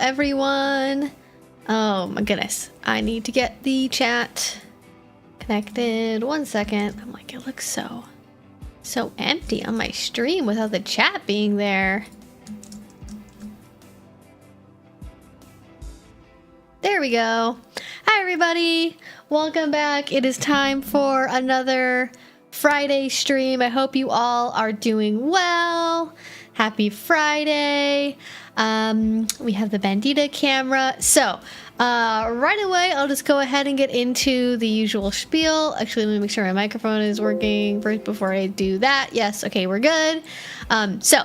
everyone. Oh my goodness. I need to get the chat connected. 1 second. I'm like, it looks so empty on my stream without the chat being there. There we go. Hi everybody. Welcome back. It is time for another Friday stream. I hope you all are doing well. Happy Friday. We have the Bandita camera. So, right away, I'll just go ahead and get into the usual spiel. Actually, let me make sure my microphone is working first before I do that. Yes, okay, we're good. So,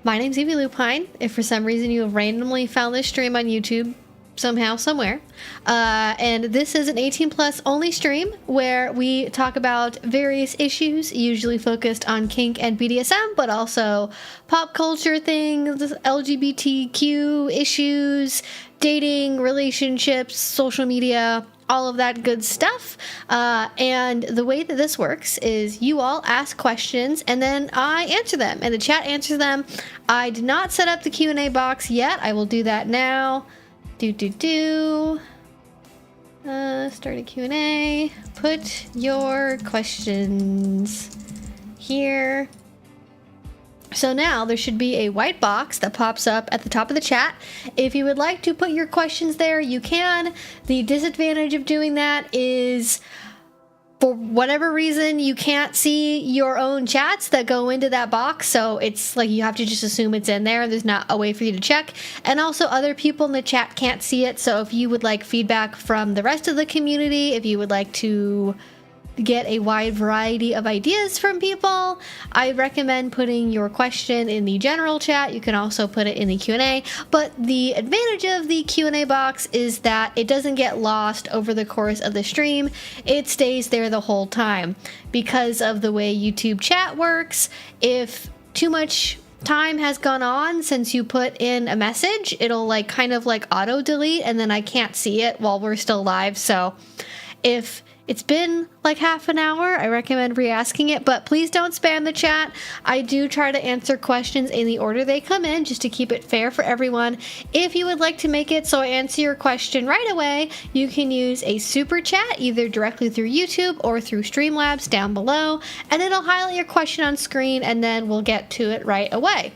my name's vvvvvvvvv. If for some reason you have randomly found this stream on YouTube, somehow, somewhere. And this is an 18+ only stream where we talk about various issues, usually focused on kink and BDSM, but also pop culture things, LGBTQ issues, dating, relationships, social media, all of that good stuff. And the way that this works is you all ask questions and then I answer them and the chat answers them. I did not set up the Q&A box yet. I will do that now. Start a Q&A. Put your questions here. So now there should be a white box that pops up at the top of the chat. If you would like to put your questions there, you can. The disadvantage of doing that is, for whatever reason, you can't see your own chats that go into that box, so it's like you have to just assume it's in there. There's not a way for you to check. And also other people in the chat can't see it, so if you would like feedback from the rest of the community, if you would like to get a wide variety of ideas from people, I recommend putting your question in the general chat. You can also put it in the Q&A, but the advantage of the Q&A box is that it doesn't get lost over the course of the stream. It stays there the whole time. Because of the way YouTube chat works, if too much time has gone on since you put in a message, it'll like kind of like auto delete and then I can't see it while we're still live. So if it's been like half an hour, I recommend re-asking it, but please don't spam the chat. I do try to answer questions in the order they come in, just to keep it fair for everyone. If you would like to make it so I answer your question right away, you can use a super chat, either directly through YouTube or through Streamlabs down below, and it'll highlight your question on screen, and then we'll get to it right away.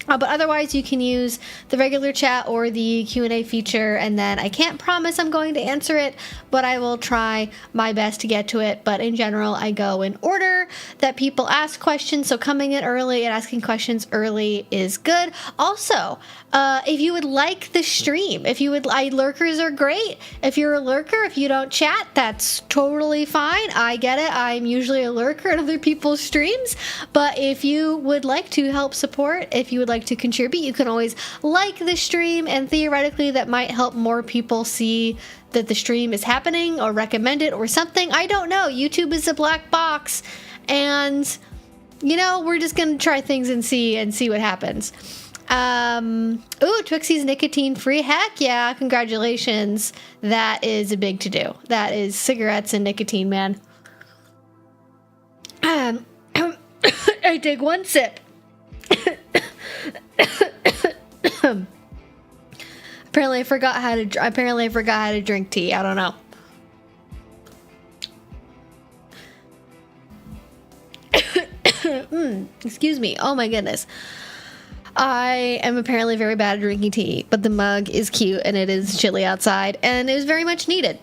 But otherwise, you can use the regular chat or the Q&A feature, and then I can't promise I'm going to answer it, but I will try my best to get to it. But in general, I go in order that people ask questions, so coming in early and asking questions early is good. Also, if you would like the stream, lurkers are great. If you're a lurker, if you don't chat, that's totally fine. I get it. I'm usually a lurker in other people's streams, but if you would like to help support, if you would like to contribute, you can always like the stream, and theoretically that might help more people see that the stream is happening or recommend it or something. I don't know. YouTube is a black box, and you know, we're just gonna try things and see what happens. Ooh, Twixie's nicotine free. Heck yeah, congratulations. That is a big to do. That is cigarettes and nicotine, man. I take one sip. Apparently I forgot how to drink tea. I don't know. Excuse me. Oh my goodness. I am apparently very bad at drinking tea, but the mug is cute and it is chilly outside and it was very much needed.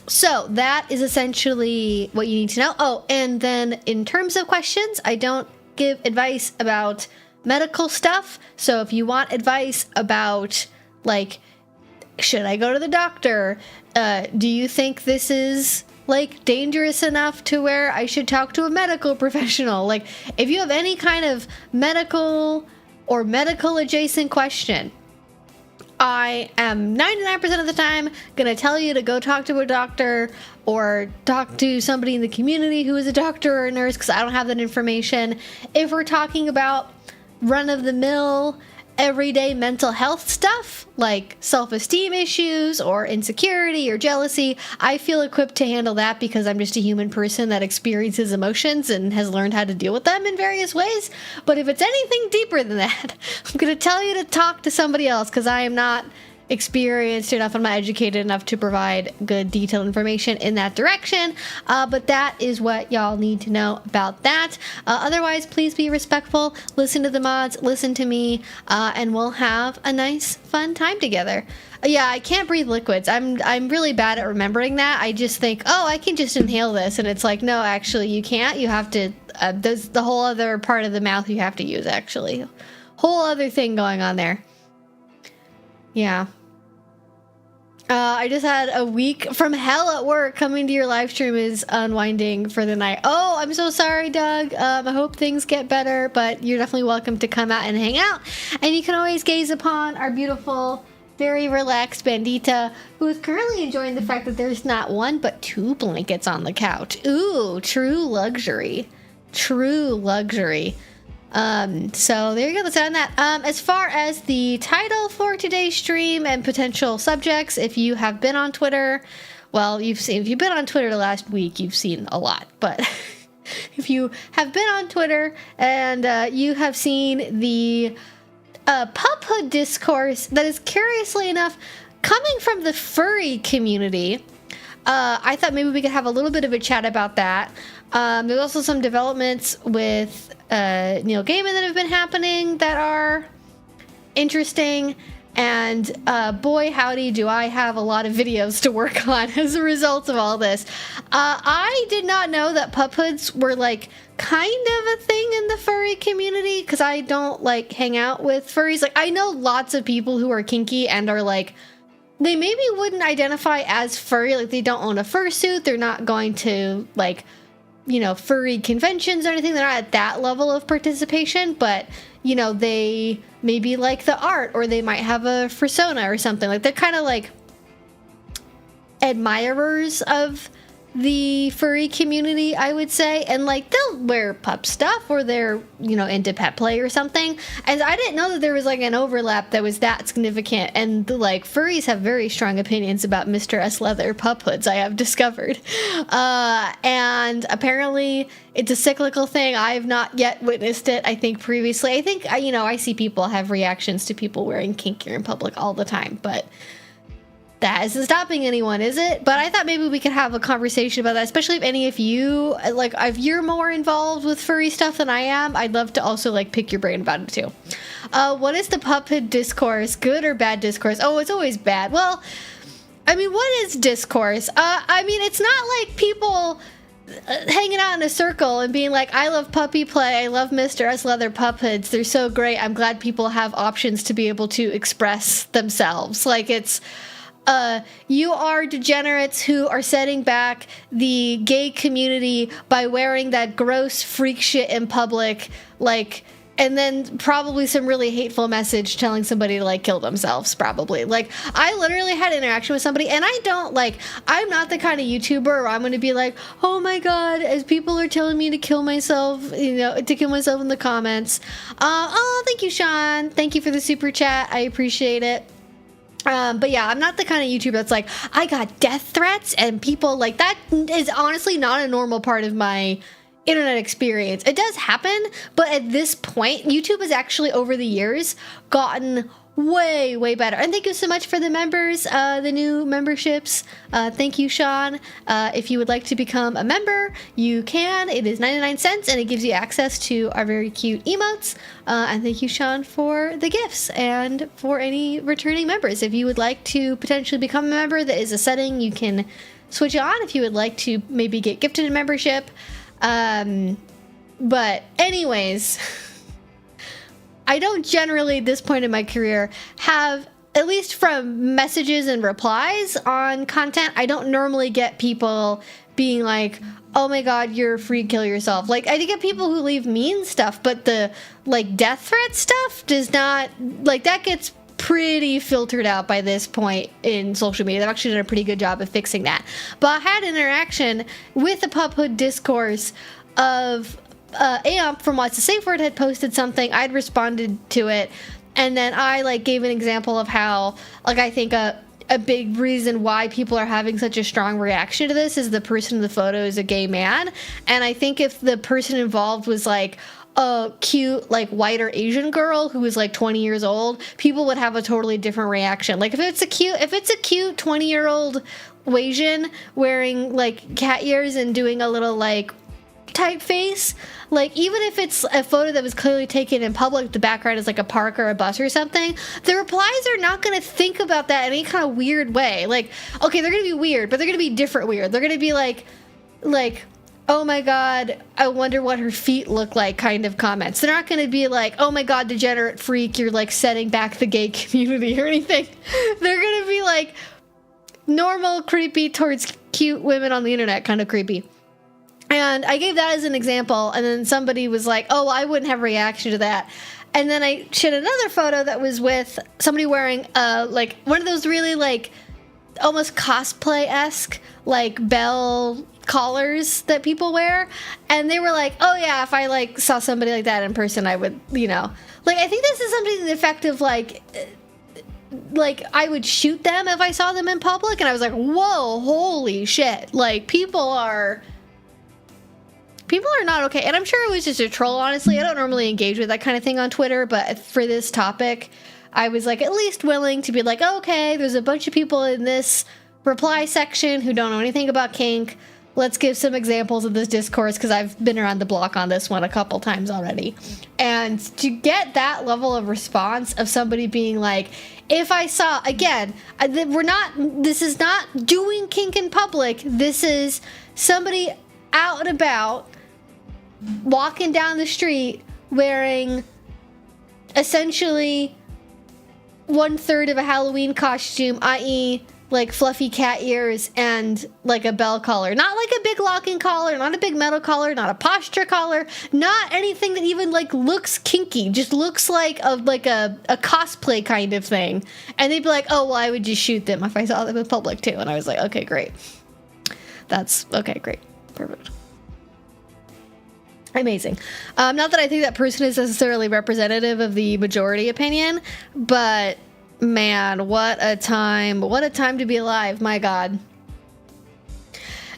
So that is essentially what you need to know. Oh, and then in terms of questions, I don't give advice about medical stuff. So if you want advice about, like, should I go to the doctor? Do you think this is like dangerous enough to where I should talk to a medical professional? Like, if you have any kind of medical or medical adjacent question, I am 99% of the time gonna tell you to go talk to a doctor or talk to somebody in the community who is a doctor or a nurse, because I don't have that information. If we're talking about run-of-the-mill everyday mental health stuff, like self-esteem issues or insecurity or jealousy, I feel equipped to handle that because I'm just a human person that experiences emotions and has learned how to deal with them in various ways. But if it's anything deeper than that, I'm going to tell you to talk to somebody else, because I am not experienced enough, I'm not educated enough to provide good detailed information in that direction, but that is what y'all need to know about that. Otherwise, please be respectful, listen to the mods, listen to me, and we'll have a nice fun time together. Yeah, I can't breathe liquids. I'm really bad at remembering that. I just think, oh, I can just inhale this, and it's like, no, actually you can't. You have to, there's the whole other part of the mouth you have to use, actually. Whole other thing going on there. Yeah. I just had a week from hell at work. Coming to your live stream is unwinding for the night. Oh, I'm so sorry, Doug. I hope things get better, but you're definitely welcome to come out and hang out. And you can always gaze upon our beautiful, very relaxed Bandita, who is currently enjoying the fact that there's not one, but 2 blankets on the couch. Ooh, true luxury. True luxury. So there you go, that's on that. As far as the title for today's stream and potential subjects, if you have been on Twitter, well, if you've been on Twitter the last week, you've seen a lot, but if you have been on Twitter and you have seen the puphood discourse that is, curiously enough, coming from the furry community, I thought maybe we could have a little bit of a chat about that. There's also some developments with Neil Gaiman that have been happening that are interesting, and boy howdy do I have a lot of videos to work on as a result of all this. I did not know that puphoods were like kind of a thing in the furry community, because I don't like hang out with furries. Like, I know lots of people who are kinky and are like, they maybe wouldn't identify as furry, like they don't own a fursuit, they're not going to like, you know, furry conventions or anything. They're not at that level of participation, but, you know, they maybe like the art, or they might have a fursona or something. Like, they're kind of like admirers of the furry community, I would say. And like, they'll wear pup stuff, or they're, you know, into pet play or something. And I didn't know that there was like an overlap that was that significant. And like, furries have very strong opinions about Mr. S. Leather pup hoods, I have discovered. And apparently it's a cyclical thing. I have not yet witnessed it. I think previously, I think, you know, I see people have reactions to people wearing kink gear in public all the time, but that isn't stopping anyone, is it? But I thought maybe we could have a conversation about that, especially if any of you, like, if you're more involved with furry stuff than I am, I'd love to also, like, pick your brain about it, too. What is the puphood discourse? Good or bad discourse? Oh, it's always bad. Well, I mean, what is discourse? I mean, it's not like people hanging out in a circle and being like, I love puppy play, I love Mr. S. Leather pup hoods, they're so great, I'm glad people have options to be able to express themselves. Like, it's you are degenerates who are setting back the gay community by wearing that gross freak shit in public, like, and then probably some really hateful message telling somebody to, like, kill themselves, probably. Like, I literally had an interaction with somebody, and I don't, like, I'm not the kind of YouTuber where I'm going to be like, oh my god, as people are telling me to kill myself, you know, to kill myself in the comments. Oh, thank you, Sean. Thank you for the super chat. I appreciate it. But yeah, I'm not the kind of YouTuber that's like, I got death threats and people like that. Is honestly not a normal part of my internet experience. It does happen, but at this point, YouTube has actually over the years gotten way better. And thank you so much for the members, the new memberships. Thank you, Sean. If you would like to become a member, you can. It is 99 cents and it gives you access to our very cute emotes. And thank you, Sean, for the gifts and for any returning members. If you would like to potentially become a member, that is a setting you can switch on if you would like to maybe get gifted a membership. But anyways, I don't generally at this point in my career have, at least from messages and replies on content, I don't normally get people being like, oh my god, you're a freak, kill yourself. Like, I do get people who leave mean stuff, but the, like, death threat stuff does not, like, that gets pretty filtered out by this point in social media. They've actually done a pretty good job of fixing that. But I had an interaction with the puphood discourse of Amp from What's the Safe Word had posted something. I'd responded to it, And then I like gave an example of how like I think a big reason why people are having such a strong reaction to this is the person in the photo is a gay man. And I think if the person involved was like a cute like white or Asian girl who was like 20 years old, people would have a totally different reaction. Like if it's a cute 20-year-old Asian wearing like cat ears and doing a little like typeface, like even if it's a photo that was clearly taken in public, the background is like a park or a bus or something, the replies are not going to think about that in any kind of weird way. Like, okay, they're going to be weird, but they're going to be different weird. They're going to be like oh my god, I wonder what her feet look like kind of comments. They're not going to be like, oh my god, degenerate freak, you're like setting back the gay community or anything. They're going to be like normal creepy towards cute women on the internet kind of creepy. And I gave that as an example, and then somebody was like, oh, I wouldn't have a reaction to that. And then I shared another photo that was with somebody wearing like one of those really like almost cosplay-esque like bell collars that people wear, and they were like, oh yeah, if I like saw somebody like that in person, I would, you know, like I think this is something to the effect of like I would shoot them if I saw them in public. And I was like, whoa, holy shit, like people are not okay. And I'm sure it was just a troll, honestly. I don't normally engage with that kind of thing on Twitter, but for this topic I was like at least willing to be like, okay, there's a bunch of people in this reply section who don't know anything about kink. Let's give some examples of this discourse, because I've been around the block on this one a couple times already. And to get that level of response of somebody being like, if I saw, again, this is not doing kink in public. This is somebody out and about walking down the street wearing essentially 1/3 of a Halloween costume, i.e., like fluffy cat ears and like a bell collar. Not like a big locking collar, not a big metal collar, not a posture collar, not anything that even like looks kinky, just looks like a cosplay kind of thing. And they'd be like, oh, well, I would just shoot them if I saw them in public too. And I was like, okay, great. That's okay, great. Perfect. Amazing. Not that I think that person is necessarily representative of the majority opinion, but man, what a time to be alive. My god.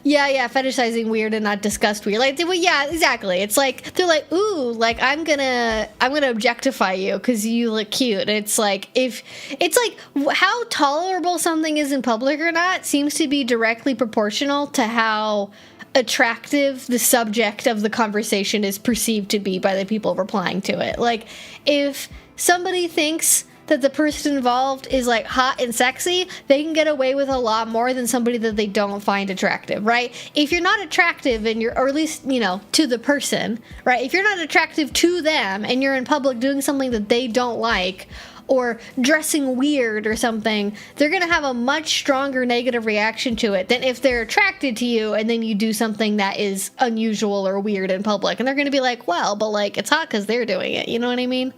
Yeah, fetishizing weird and not disgust weird. Like, well, yeah, exactly. It's like they're like, ooh, like I'm gonna objectify you because you look cute. And it's like, if it's like how tolerable something is in public or not seems to be directly proportional to how attractive the subject of the conversation is perceived to be by the people replying to it. Like, if somebody thinks that the person involved is like hot and sexy, they can get away with a lot more than somebody that they don't find attractive, right? If you're not attractive and or at least, you know, to the person, right? If you're not attractive to them and you're in public doing something that they don't like, or dressing weird or something, they're going to have a much stronger negative reaction to it than if they're attracted to you and then you do something that is unusual or weird in public. And they're going to be like, well, but like, it's hot because they're doing it. You know what I mean?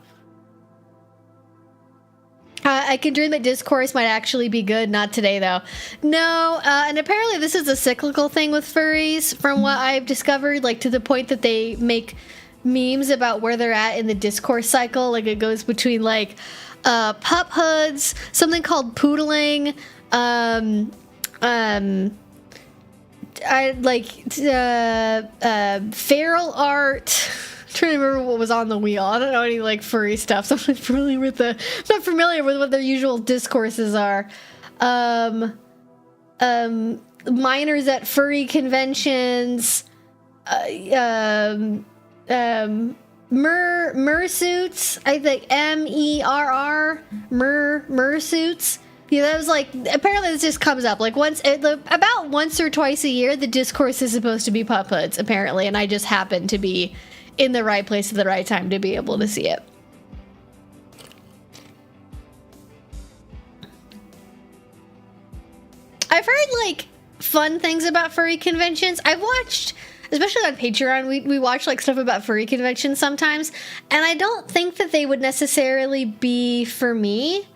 I can dream that discourse might actually be good. Not today, though. No, and apparently this is a cyclical thing with furries, from what I've discovered, like to the point that they make memes about where they're at in the discourse cycle. Like it goes between like pup hoods, something called poodling, feral art. I'm trying to remember what was on the wheel. I don't know any like furry stuff, so I'm not familiar with what their usual discourses are. Minors at furry conventions, Mersuits, I think MERR, Mersuits. Yeah, that was like, apparently this just comes up like about once or twice a year. The discourse is supposed to be pup hoods, apparently, and I just happen to be in the right place at the right time to be able to see it. I've heard like fun things about furry conventions. I've watched, especially on Patreon, we watch like stuff about furry conventions sometimes, and I don't think that they would necessarily be for me.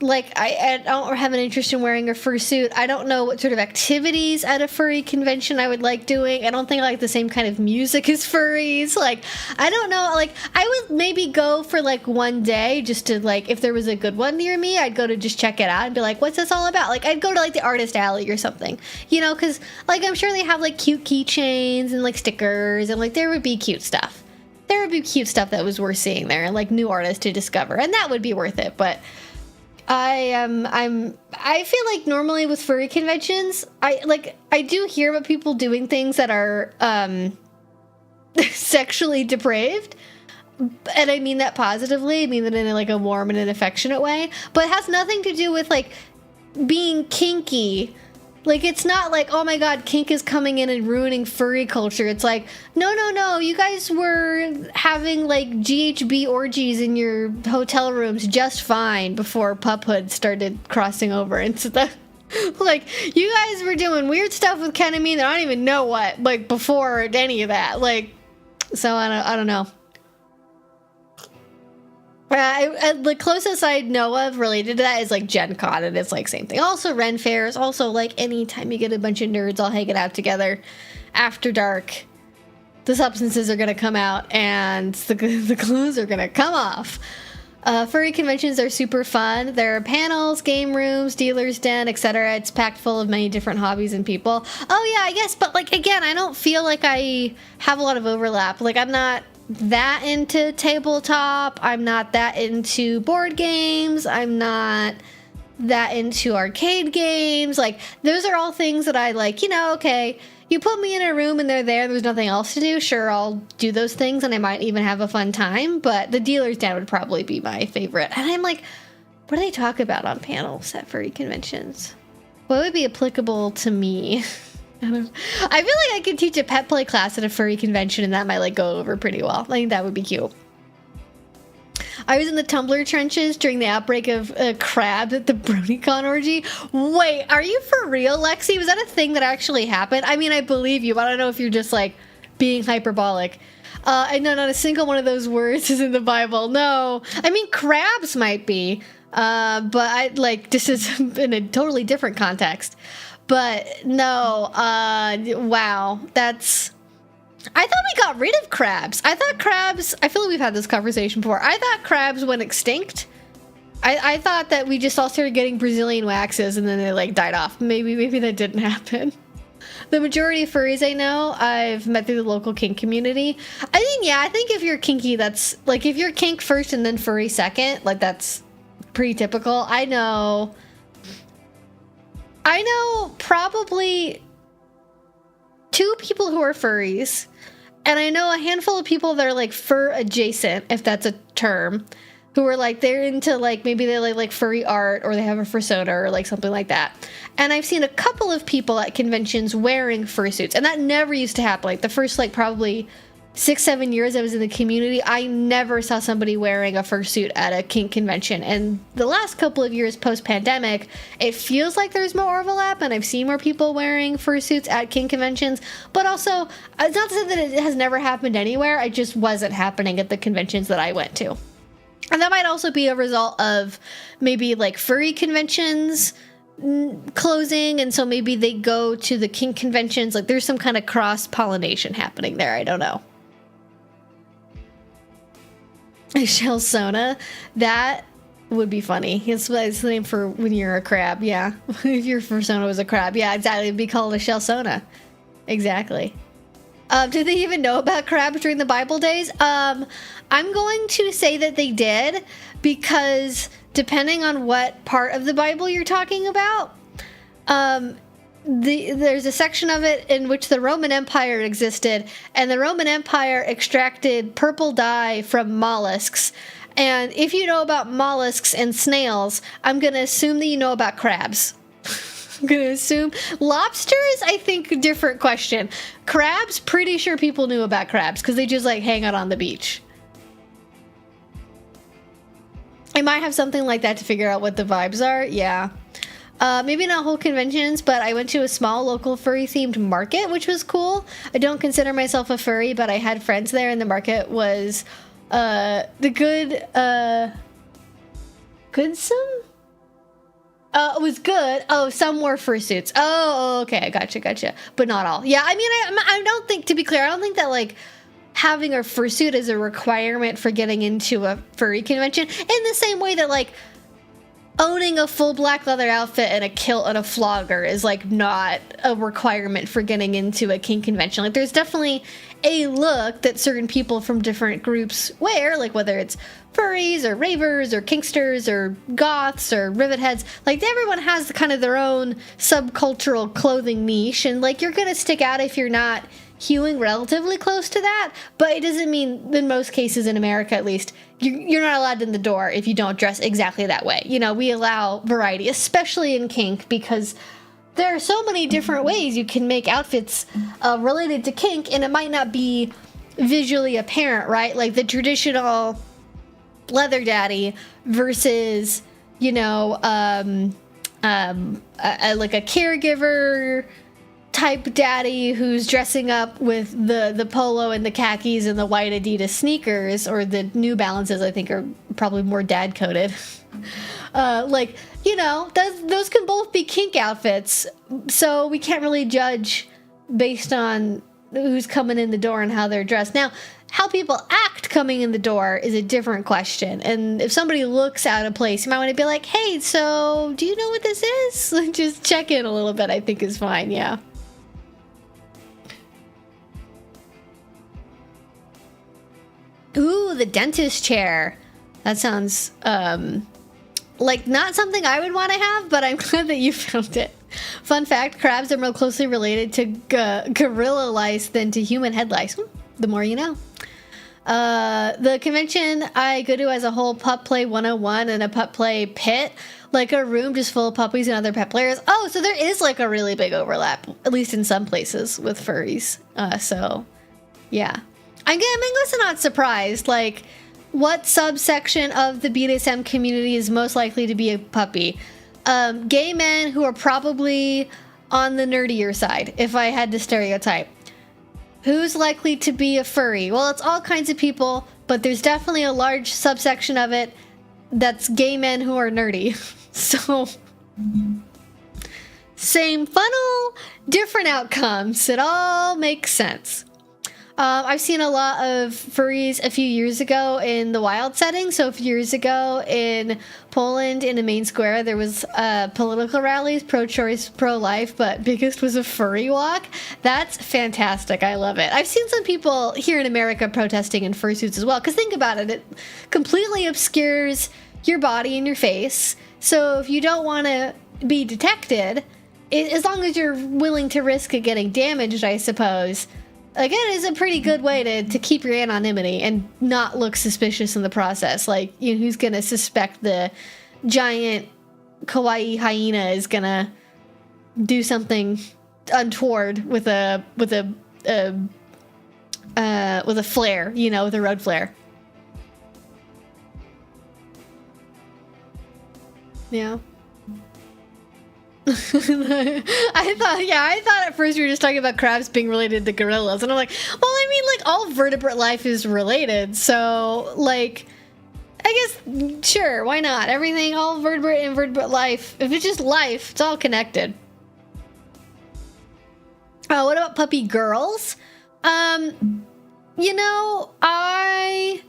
like, I don't have an interest in wearing a fursuit. I don't know what sort of activities at a furry convention I would like doing. I don't think I like the same kind of music as furries. Like, I don't know. Like, I would maybe go for, like, one day just to, like, if there was a good one near me, I'd go to just check it out and be like, what's this all about? Like, I'd go to, like, the artist alley or something, you know, because, like, I'm sure they have, like, cute keychains and, like, stickers, and, like, there would be cute stuff. There would be cute stuff that was worth seeing there, and, like, new artists to discover, and that would be worth it. But I feel like normally with furry conventions, I do hear about people doing things that are sexually depraved, and I mean that positively. I mean that in, like, a warm and an affectionate way, but it has nothing to do with, like, being kinky. Like, it's not like, oh my god, kink is coming in and ruining furry culture. It's like, no, you guys were having, like, GHB orgies in your hotel rooms just fine before puphood started crossing over and stuff. Like, you guys were doing weird stuff with ketamine that I don't even know what, like, before any of that. Like, so I don't know. The closest I know of related to that is, like, Gen Con, and it's, like, same thing. Also, Ren Fairs. Also, like, anytime you get a bunch of nerds all hanging out together after dark, the substances are going to come out, and the clothes are going to come off. Furry conventions are super fun. There are panels, game rooms, dealer's den, etc. It's packed full of many different hobbies and people. Oh, yeah, I guess, but, like, again, I don't feel like I have a lot of overlap. Like, I'm not that into tabletop. I'm not that into board games. I'm not that into arcade games. Like, those are all things that I like, you know, okay, you put me in a room and they're there's nothing else to do. Sure, I'll do those things and I might even have a fun time, but the dealer's den would probably be my favorite. And I'm like, what do they talk about on panels at furry conventions? What would be applicable to me? I feel like I could teach a pet play class at a furry convention and that might, like, go over pretty well. I think that would be cute. I was in the Tumblr trenches during the outbreak of crabs at the BronyCon orgy. Wait, are you for real, Lexi? Was that a thing that actually happened? I mean, I believe you, but I don't know if you're just, like, being hyperbolic. And no, not a single one of those words is in the Bible. No. I mean, crabs might be. But this is in a totally different context. But no, wow, that's... I thought we got rid of crabs. I thought crabs... I feel like we've had this conversation before. I thought crabs went extinct. I thought that we just all started getting Brazilian waxes and then they, like, died off. Maybe that didn't happen. The majority of furries I know, I've met through the local kink community. I think if you're kinky, that's... Like, if you're kink first and then furry second, like, that's pretty typical. I know probably 2 people who are furries, and I know a handful of people that are, like, fur adjacent, if that's a term, who are, like, they're into, like, maybe they like furry art, or they have a fursona, or, like, something like that. And I've seen a couple of people at conventions wearing fursuits, and that never used to happen. Like, the first, like, probably 6-7 years I was in the community, I never saw somebody wearing a fursuit at a kink convention. And the last couple of years post-pandemic, it feels like there's more overlap, and I've seen more people wearing fursuits at kink conventions. But also, it's not to say that it has never happened anywhere, it just wasn't happening at the conventions that I went to. And that might also be a result of maybe, like, furry conventions closing, and so maybe they go to the kink conventions. Like, there's some kind of cross-pollination happening there, I don't know. Shellsona, that would be funny. It's the name for when you're a crab, yeah. If your fursona was a crab, yeah, exactly. It'd be called a Shellsona. Exactly. Did they even know about crabs during the Bible days? I'm going to say that they did, because depending on what part of the Bible you're talking about, there's a section of it in which the Roman Empire existed, and the Roman Empire extracted purple dye from mollusks. And if you know about mollusks and snails, I'm going to assume that you know about crabs. I'm going to assume. Lobsters, I think, different question. Crabs, pretty sure people knew about crabs, because they just, like, hang out on the beach. I might have something like that to figure out what the vibes are, yeah. Maybe not whole conventions, but I went to a small local furry-themed market, which was cool. I don't consider myself a furry, but I had friends there, and the market was the Goodsome? was good. Oh, some wore fursuits. Oh, okay, gotcha. But not all. Yeah, I mean, I don't think, to be clear, I don't think that, like, having a fursuit is a requirement for getting into a furry convention, in the same way that, like, owning a full black leather outfit and a kilt and a flogger is, like, not a requirement for getting into a kink convention. Like, there's definitely a look that certain people from different groups wear, like whether it's furries or ravers or kinksters or goths or rivet heads. Like, everyone has kind of their own subcultural clothing niche, and, like, you're gonna stick out if you're not hewing relatively close to that, but it doesn't mean, in most cases, in America at least, you're not allowed in the door if you don't dress exactly that way. You know, we allow variety, especially in kink, because there are so many different ways you can make outfits related to kink, and it might not be visually apparent, right? Like the traditional leather daddy versus, you know, like a caregiver type daddy who's dressing up with the polo and the khakis and the white Adidas sneakers, or the New Balances, I think are probably more dad coded. Like, you know, those can both be kink outfits, so we can't really judge based on who's coming in the door and how they're dressed. Now, how people act coming in the door is a different question, and if somebody looks out of place, you might want to be like, hey, so do you know what this is? Just check in a little bit, I think is fine. Yeah. Ooh, the dentist chair. That sounds, like not something I would want to have, but I'm glad that you found it. Fun fact, crabs are more closely related to gorilla lice than to human head lice. The more you know. The convention I go to has a whole pup play 101 and a pup play pit, like a room just full of puppies and other pet players. Oh, so there is like a really big overlap, at least in some places, with furries. So, yeah. I'm also not surprised. Like, what subsection of the BDSM community is most likely to be a puppy? Gay men who are probably on the nerdier side, if I had to stereotype. Who's likely to be a furry? Well, it's all kinds of people, but there's definitely a large subsection of it that's gay men who are nerdy. So, same funnel, different outcomes. It all makes sense. I've seen a lot of furries a few years ago in the wild setting. So a few years ago in Poland, in the main square, there was political rallies, pro-choice, pro-life, but biggest was a furry walk. That's fantastic. I love it. I've seen some people here in America protesting in fursuits as well. Because think about it, it completely obscures your body and your face. So if you don't want to be detected, as long as you're willing to risk it getting damaged, I suppose, like, it is a pretty good way to keep your anonymity and not look suspicious in the process. Like, you know, who's gonna suspect the giant kawaii hyena is gonna do something untoward with a flare, you know, with a road flare. Yeah. I thought at first we were just talking about crabs being related to gorillas, and I'm like, well, I mean, like, all vertebrate life is related, so, like, I guess, sure, why not? Everything, all vertebrate and invertebrate life, if it's just life, it's all connected. What about puppy girls? You know, I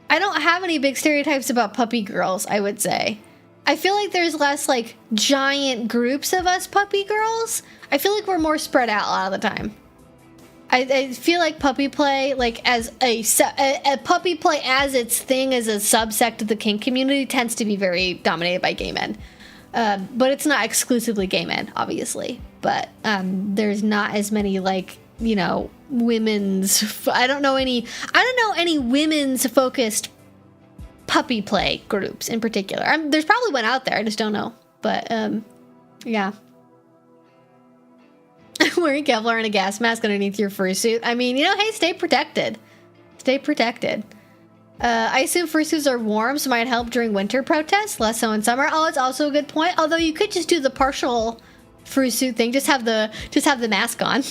don't have any big stereotypes about puppy girls, I would say. I feel like there's less, like, giant groups of us puppy girls. I feel like we're more spread out a lot of the time. I feel like puppy play, like, as a puppy play as its thing, as a subsect of the kink community, tends to be very dominated by gay men. But it's not exclusively gay men, obviously. But there's not as many, like, you know, women's... I don't know any women's focused puppy play groups in particular. There's probably one out there, I just don't know. But, yeah. Wearing Kevlar and a gas mask underneath your fursuit. I mean, you know, hey, stay protected. Stay protected. I assume fursuits are warm, so might help during winter protests, less so in summer. Oh, it's also a good point. Although you could just do the partial fursuit thing. Just have the mask on.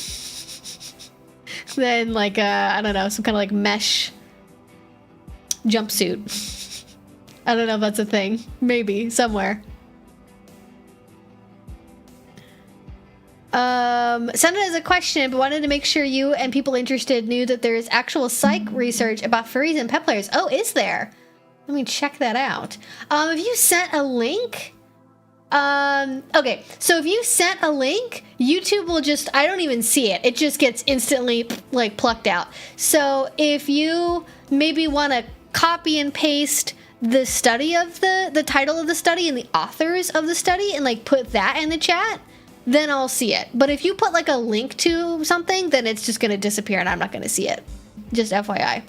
Then, like, I don't know, some kind of, like, mesh jumpsuit. I don't know if that's a thing. Maybe, somewhere. Sent it as a question, but wanted to make sure you and people interested knew that there is actual psych research about furries and pet players. Oh, is there? Let me check that out. If you sent a link, okay, so if you sent a link, YouTube will just, I don't even see it. It just gets instantly like plucked out. So if you maybe want to copy and paste the study of the title of the study and the authors of the study and like put that in the chat, then I'll see it. But if you put like a link to something, then it's just going to disappear and I'm not going to see it. Just FYI.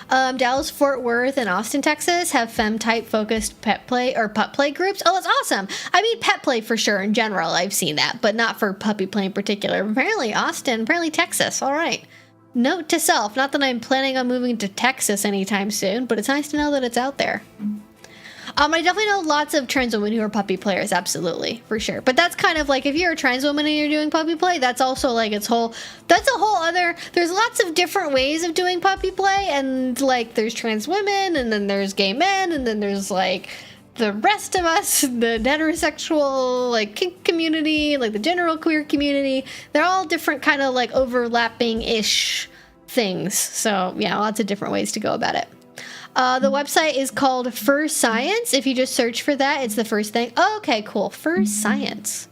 Dallas, Fort Worth, and Austin, Texas have femme-type focused pet play or pup play groups. Oh, that's awesome. I mean, pet play for sure in general. I've seen that, but not for puppy play in particular. Apparently Austin, apparently Texas. All right. Note to self, not that I'm planning on moving to Texas anytime soon, but it's nice to know that it's out there. I definitely know lots of trans women who are puppy players, absolutely, for sure. But that's kind of like, if you're a trans woman and you're doing puppy play, that's also like that's a whole other, there's lots of different ways of doing puppy play, and like there's trans women, and then there's gay men, and then there's like the rest of us, the heterosexual, like kink community, like the general queer community. They're all different kind of like overlapping-ish things. So yeah, lots of different ways to go about it. The website is called Fur Science. If you just search for that, it's the first thing. Oh, okay, cool. Fur Science.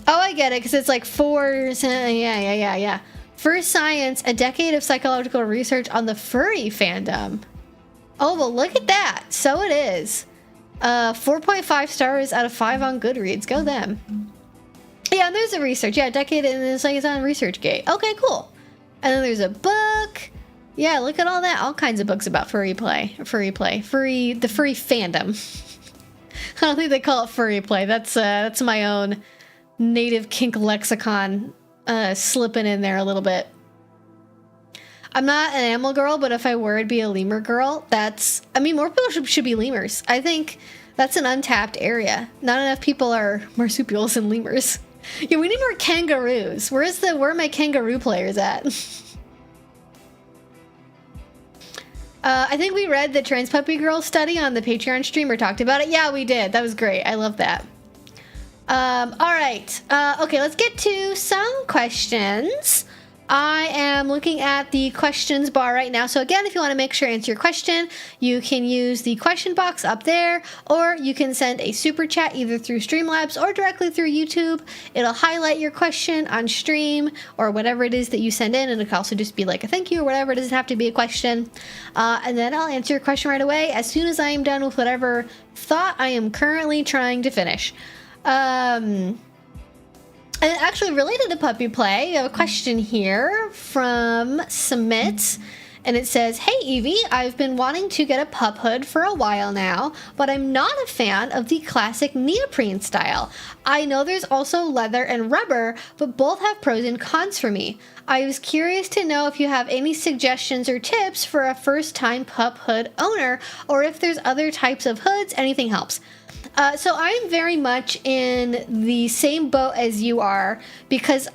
Oh, I get it, because it's like yeah. Fur Science, a decade of psychological research on the furry fandom. Oh, well, look at that. So it is. 4.5 stars out of 5 on Goodreads. Go them. Yeah, and there's a research. Yeah, a decade, and it's like it's on ResearchGate. Okay, cool. And then there's a book. Yeah, look at all that. All kinds of books about the furry fandom. I don't think they call it furry play. That's my own native kink lexicon slipping in there a little bit. I'm not an animal girl, but if I were, I'd be a lemur girl. More people should be lemurs. I think that's an untapped area. Not enough people are marsupials and lemurs. Yeah, we need more kangaroos. Where are my kangaroo players at? I think we read the Trans Puppy Girl study on the Patreon stream or talked about it. Yeah, we did. That was great. I love that. All right. Okay, let's get to some questions. I am looking at the questions bar right now. So again, if you want to make sure to answer your question, you can use the question box up there, or you can send a super chat either through Streamlabs or directly through YouTube. It'll highlight your question on stream or whatever it is that you send in, and it can also just be like a thank you or whatever. It doesn't have to be a question. And then I'll answer your question right away as soon as I am done with whatever thought I am currently trying to finish. And actually related to puppy play, we have a question here from Submit, and it says, "Hey Evie, I've been wanting to get a pup hood for a while now, but I'm not a fan of the classic neoprene style. I know there's also leather and rubber, but both have pros and cons for me. I was curious to know if you have any suggestions or tips for a first-time pup hood owner, or if there's other types of hoods, anything helps." So I'm very much in the same boat as you are, because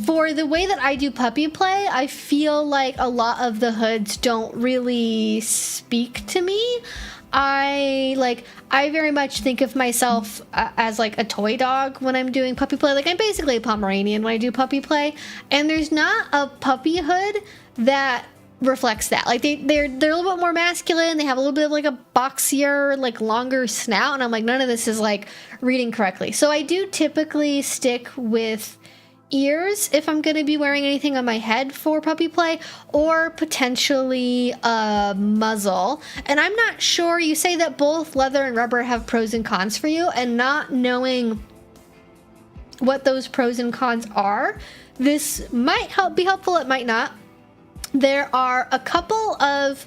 for the way that I do puppy play, I feel like a lot of the hoods don't really speak to me. I very much think of myself as like a toy dog when I'm doing puppy play. Like, I'm basically a Pomeranian when I do puppy play, and there's not a puppy hood that reflects that. Like, they're a little bit more masculine. They have a little bit of like a boxier, like longer snout, and I'm like, none of this is like reading correctly. So I do typically stick with ears if I'm going to be wearing anything on my head for puppy play, or potentially a muzzle. And I'm not sure, you say that both leather and rubber have pros and cons for you, and not knowing what those pros and cons are, this might be helpful, it might not. There are a couple of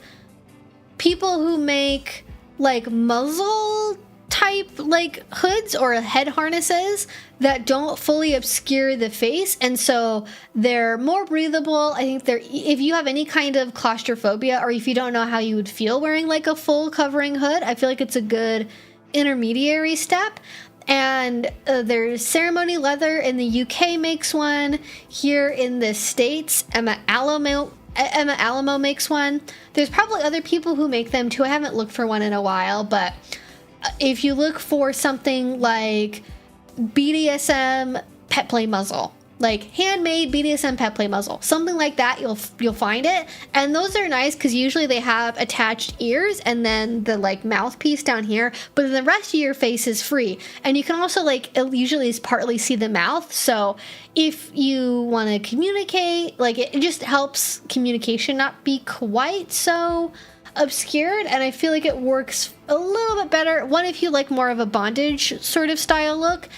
people who make like muzzle type like hoods or head harnesses that don't fully obscure the face, and so they're more breathable. I think if you have any kind of claustrophobia, or if you don't know how you would feel wearing like a full covering hood, I feel like it's a good intermediary step. And there's Ceremony Leather in the UK makes one. Here in the States, Emma Alamo makes one. There's probably other people who make them too. I haven't looked for one in a while, but if you look for something like BDSM pet play muzzle. Like handmade BDSM pet play muzzle, something like that. You'll find it, and those are nice because usually they have attached ears and then the like mouthpiece down here, but then the rest of your face is free. And you can also like it usually is partly see the mouth, so if you want to communicate, like it just helps communication not be quite so obscured, and I feel like it works a little bit better. One, if you like more of a bondage sort of style look,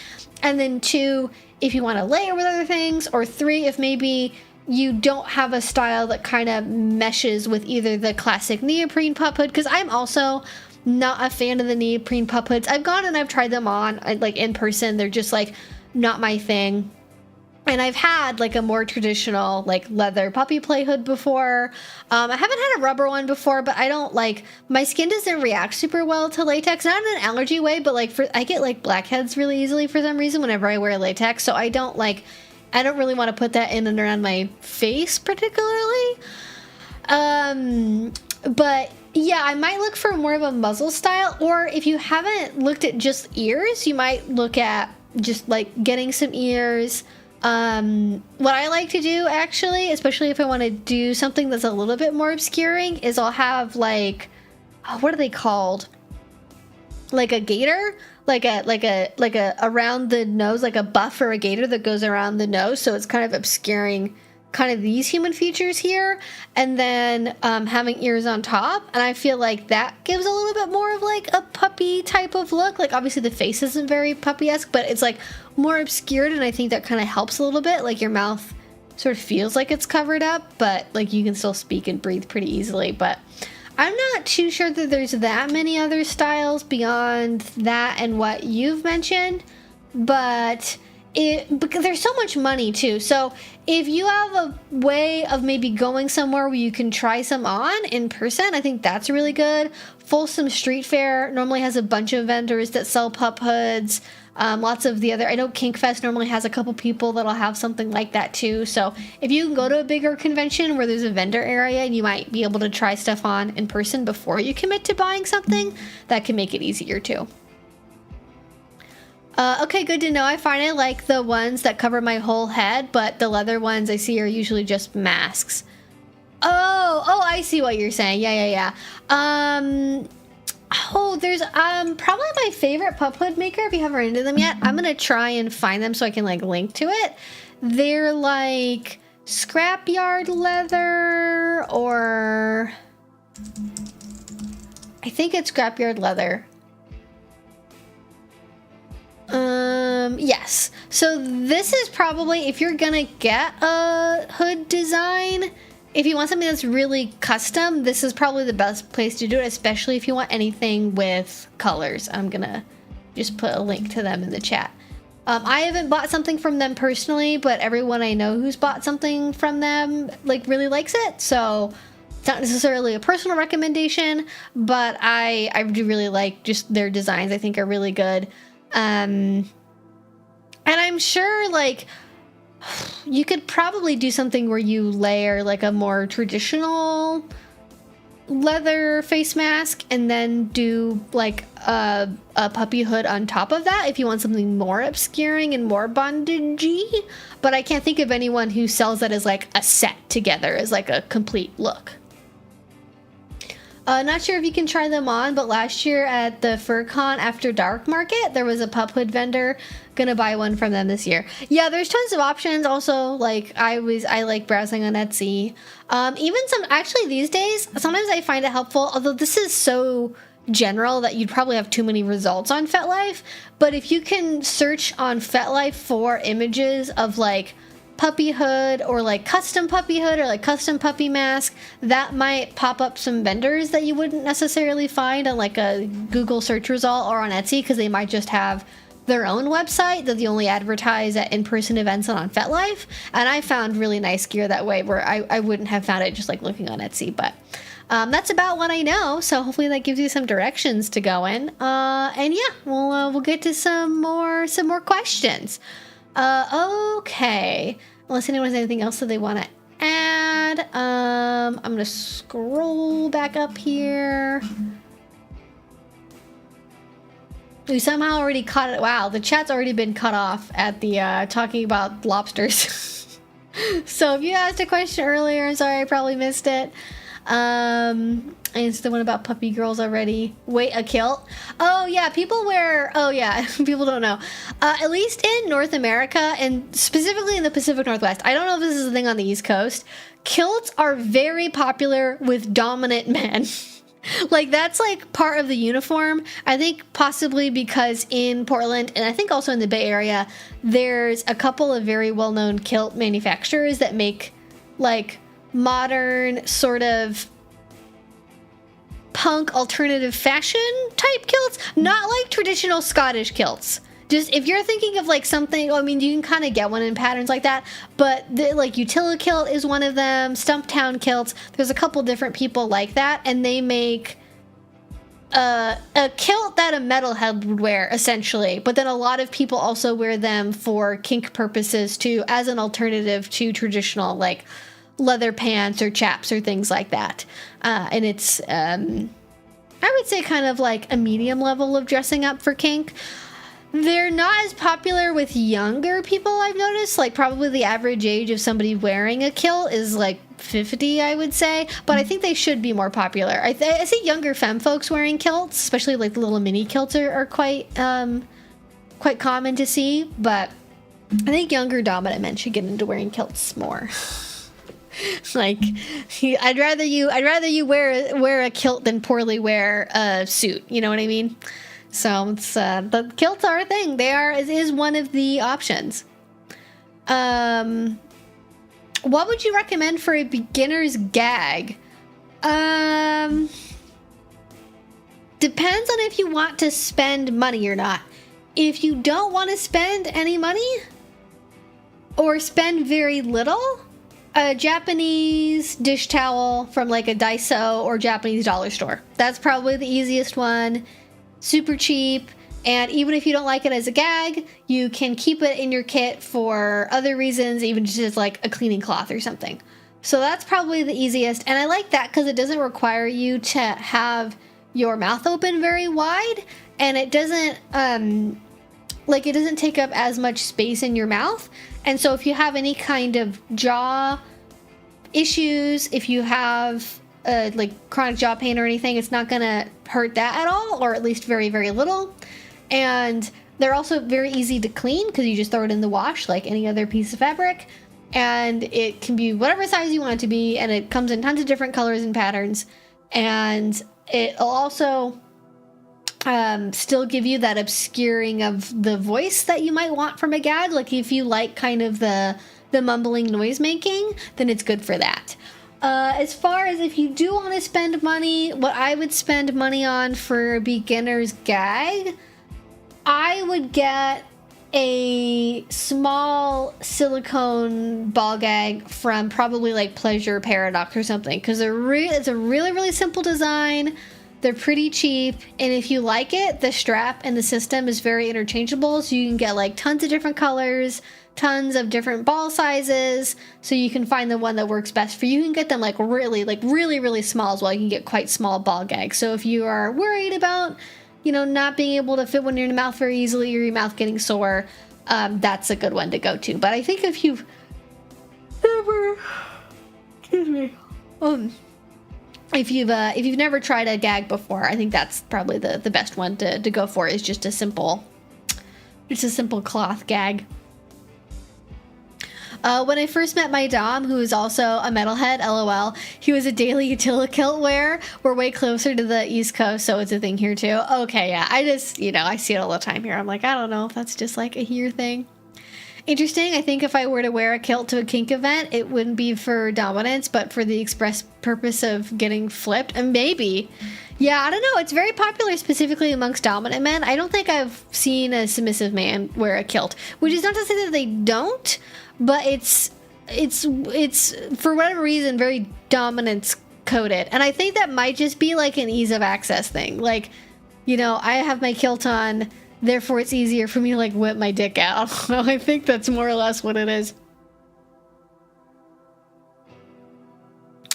and then two, if you want to layer with other things, or three, if maybe you don't have a style that kind of meshes with either the classic neoprene pup hood, because I'm also not a fan of the neoprene pup hoods. I've gone and I've tried them on, like in person, they're just like not my thing. And I've had like a more traditional like leather puppy play hood before. I haven't had a rubber one before, but I don't like, my skin doesn't react super well to latex, not in an allergy way, but like I get like blackheads really easily for some reason whenever I wear latex. So I don't really want to put that in and around my face particularly. But yeah, I might look for more of a muzzle style, or if you haven't looked at just ears, you might look at just like getting some ears. What I like to do actually, especially if I want to do something that's a little bit more obscuring, is I'll have like, what are they called? Like a gaiter, like a around the nose, like a buff or a gaiter that goes around the nose. So it's kind of obscuring kind of these human features here, and then having ears on top, and I feel like that gives a little bit more of like a puppy type of look. Like obviously the face isn't very puppy-esque, but it's like more obscured, and I think that kind of helps a little bit. Like your mouth sort of feels like it's covered up, but like you can still speak and breathe pretty easily. But I'm not too sure that there's that many other styles beyond that and what you've mentioned, but because there's so much money too. So if you have a way of maybe going somewhere where you can try some on in person, I think that's really good. Folsom Street Fair normally has a bunch of vendors that sell pup hoods. Lots of the other, I know Kinkfest normally has a couple people that'll have something like that too. So if you can go to a bigger convention where there's a vendor area and you might be able to try stuff on in person before you commit to buying something, that can make it easier too. Okay, good to know. I find I like the ones that cover my whole head, but the leather ones I see are usually just masks. Oh, I see what you're saying. Yeah. There's probably my favorite pup hood maker, if you haven't run into them yet. I'm gonna try and find them so I can like link to it. They're like scrapyard leather, or I think it's scrapyard leather. Yes. So this is probably, if you're gonna get a hood design, if you want something that's really custom, this is probably the best place to do it, especially if you want anything with colors. I'm gonna just put a link to them in the chat. I haven't bought something from them personally, but everyone I know who's bought something from them like really likes it. So it's not necessarily a personal recommendation, but I do really like just their designs. I think are really good. And I'm sure like you could probably do something where you layer like a more traditional leather face mask and then do like a puppy hood on top of that if you want something more obscuring and more bondagey. But I can't think of anyone who sells that as like a set together as like a complete look. Not sure if you can try them on, but last year at the FurCon After Dark Market, there was a pup hood vendor. Gonna buy one from them this year. Yeah, there's tons of options. Also, like I like browsing on Etsy. Even some, actually these days, sometimes I find it helpful, although this is so general that you'd probably have too many results on FetLife. But if you can search on FetLife for images of like puppy hood or like custom puppy hood or like custom puppy mask, that might pop up some vendors that you wouldn't necessarily find on like a Google search result or on Etsy, because they might just have their own website that they only advertise at in-person events and on FetLife. And I found really nice gear that way where I wouldn't have found it just like looking on Etsy. But that's about what I know, so hopefully that gives you some directions to go in. And yeah, we'll get to some more questions. Okay, unless anyone has anything else that they want to add. I'm gonna scroll back up here. We somehow already cut it. Wow, the chat's already been cut off at the talking about lobsters. So if you asked a question earlier, I'm sorry, I probably missed it. It's the one about puppy girls already. Wait, a kilt? Oh yeah, people wear, oh yeah, people don't know. At least in North America, and specifically in the Pacific Northwest, I don't know if this is a thing on the East Coast, kilts are very popular with dominant men. Like, that's like part of the uniform. I think possibly because in Portland, and I think also in the Bay Area, there's a couple of very well-known kilt manufacturers that make like modern sort of punk alternative fashion type kilts, not like traditional Scottish kilts. Just if you're thinking of like something, I mean, you can kind of get one in patterns like that, but like Utila kilt is one of them, Stumptown kilts. There's a couple different people like that, and they make a kilt that a metalhead would wear essentially, but then a lot of people also wear them for kink purposes too, as an alternative to traditional like leather pants or chaps or things like that. And it's I would say kind of like a medium level of dressing up for kink. They're not as popular with younger people, I've noticed. Like, probably the average age of somebody wearing a kilt is like 50, I would say. But I think they should be more popular. I see younger femme folks wearing kilts, especially like the little mini kilts are quite common to see. But I think younger dominant men should get into wearing kilts more. Like, I'd rather you wear a kilt than poorly wear a suit. You know what I mean? So it's the kilts are a thing. It is one of the options. What would you recommend for a beginner's gag? Depends on if you want to spend money or not. If you don't want to spend any money or spend very little, a Japanese dish towel from like a Daiso or Japanese dollar store. That's probably the easiest one. Super cheap, and even if you don't like it as a gag, you can keep it in your kit for other reasons, even just as like a cleaning cloth or something. So that's probably the easiest, and I like that because it doesn't require you to have your mouth open very wide, and it doesn't it doesn't take up as much space in your mouth. And so if you have any kind of jaw issues, if you have like chronic jaw pain or anything, it's not gonna hurt that at all, or at least very, very little. And they're also very easy to clean because you just throw it in the wash like any other piece of fabric, and it can be whatever size you want it to be, and it comes in tons of different colors and patterns, and it'll also still give you that obscuring of the voice that you might want from a gag. Like if you like kind of the mumbling noise making, then it's good for that. As far as if you do want to spend money, what I would spend money on for a beginner's gag, I would get a small silicone ball gag from probably like Pleasure Paradox or something, because it's a really, really simple design. They're pretty cheap, and if you like it, the strap and the system is very interchangeable, so you can get like tons of different colors, tons of different ball sizes, so you can find the one that works best for you. You can get them like really, really small as well. You can get quite small ball gags. So if you are worried about, not being able to fit one in your mouth very easily, or your mouth getting sore, that's a good one to go to. But I think if you've never, if you've never tried a gag before, I think that's probably the best one to go for, is just a simple cloth gag. When I first met my dom, who is also a metalhead, LOL, he was a daily Utila kilt wearer. We're way closer to the East Coast, so it's a thing here too. Okay, yeah, I just, I see it all the time here. I'm like, I don't know if that's just like a here thing. Interesting. I think if I were to wear a kilt to a kink event, it wouldn't be for dominance, but for the express purpose of getting flipped. And maybe, yeah, I don't know. It's very popular specifically amongst dominant men. I don't think I've seen a submissive man wear a kilt, which is not to say that they don't, but it's for whatever reason very dominance coded. And I think that might just be like an ease of access thing. Like, I have my kilt on, therefore it's easier for me to like whip my dick out. I think that's more or less what it is.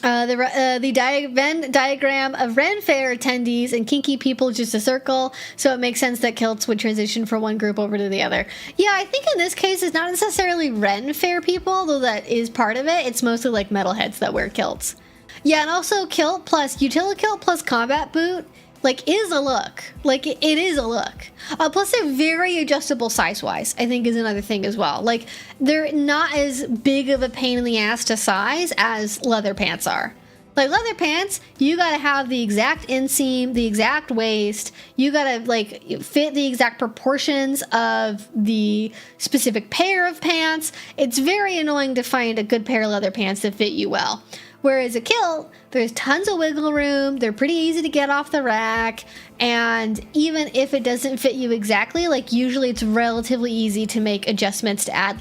The Venn diagram of Ren Fair attendees and kinky people is just a circle, so it makes sense that kilts would transition from one group over to the other. Yeah, I think in this case it's not necessarily Ren Fair people, though that is part of it. It's mostly like metalheads that wear kilts. Yeah, and also kilt plus utility kilt plus combat boot, like, is a look. Like, it is a look. Plus, they're very adjustable size-wise, I think is another thing as well. Like, they're not as big of a pain in the ass to size as leather pants are. Like, leather pants, you gotta have the exact inseam, the exact waist. You gotta, like, fit the exact proportions of the specific pair of pants. It's very annoying to find a good pair of leather pants that fit you well. Whereas a kilt, there's tons of wiggle room, they're pretty easy to get off the rack, and even if it doesn't fit you exactly, like, usually it's relatively easy to make adjustments to add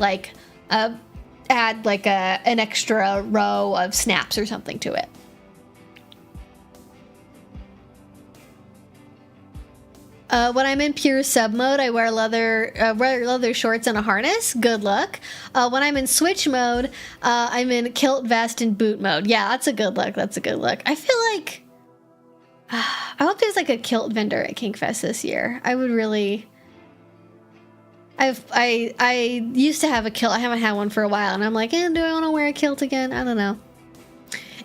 an extra row of snaps or something to it. When I'm in pure sub mode, I wear leather shorts and a harness. Good luck. When I'm in switch mode, I'm in kilt, vest, and boot mode. Yeah, that's a good look. That's a good look. I feel like I hope there's like a kilt vendor at Kinkfest this year. I would really. I used to have a kilt. I haven't had one for a while, and I'm like, do I want to wear a kilt again? I don't know.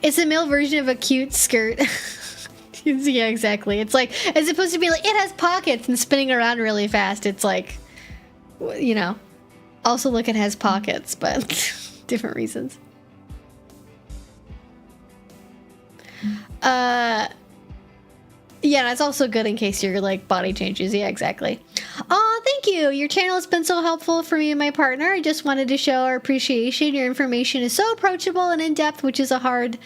It's a male version of a cute skirt. Yeah, exactly. It's like, as opposed to be like, it has pockets and spinning around really fast. It's like, you know, also look, it has pockets, but different reasons. Yeah, that's also good in case your like body changes. Yeah, exactly. Oh, thank you. Your channel has been so helpful for me and my partner. I just wanted to show our appreciation. Your information is so approachable and in depth, which is a hard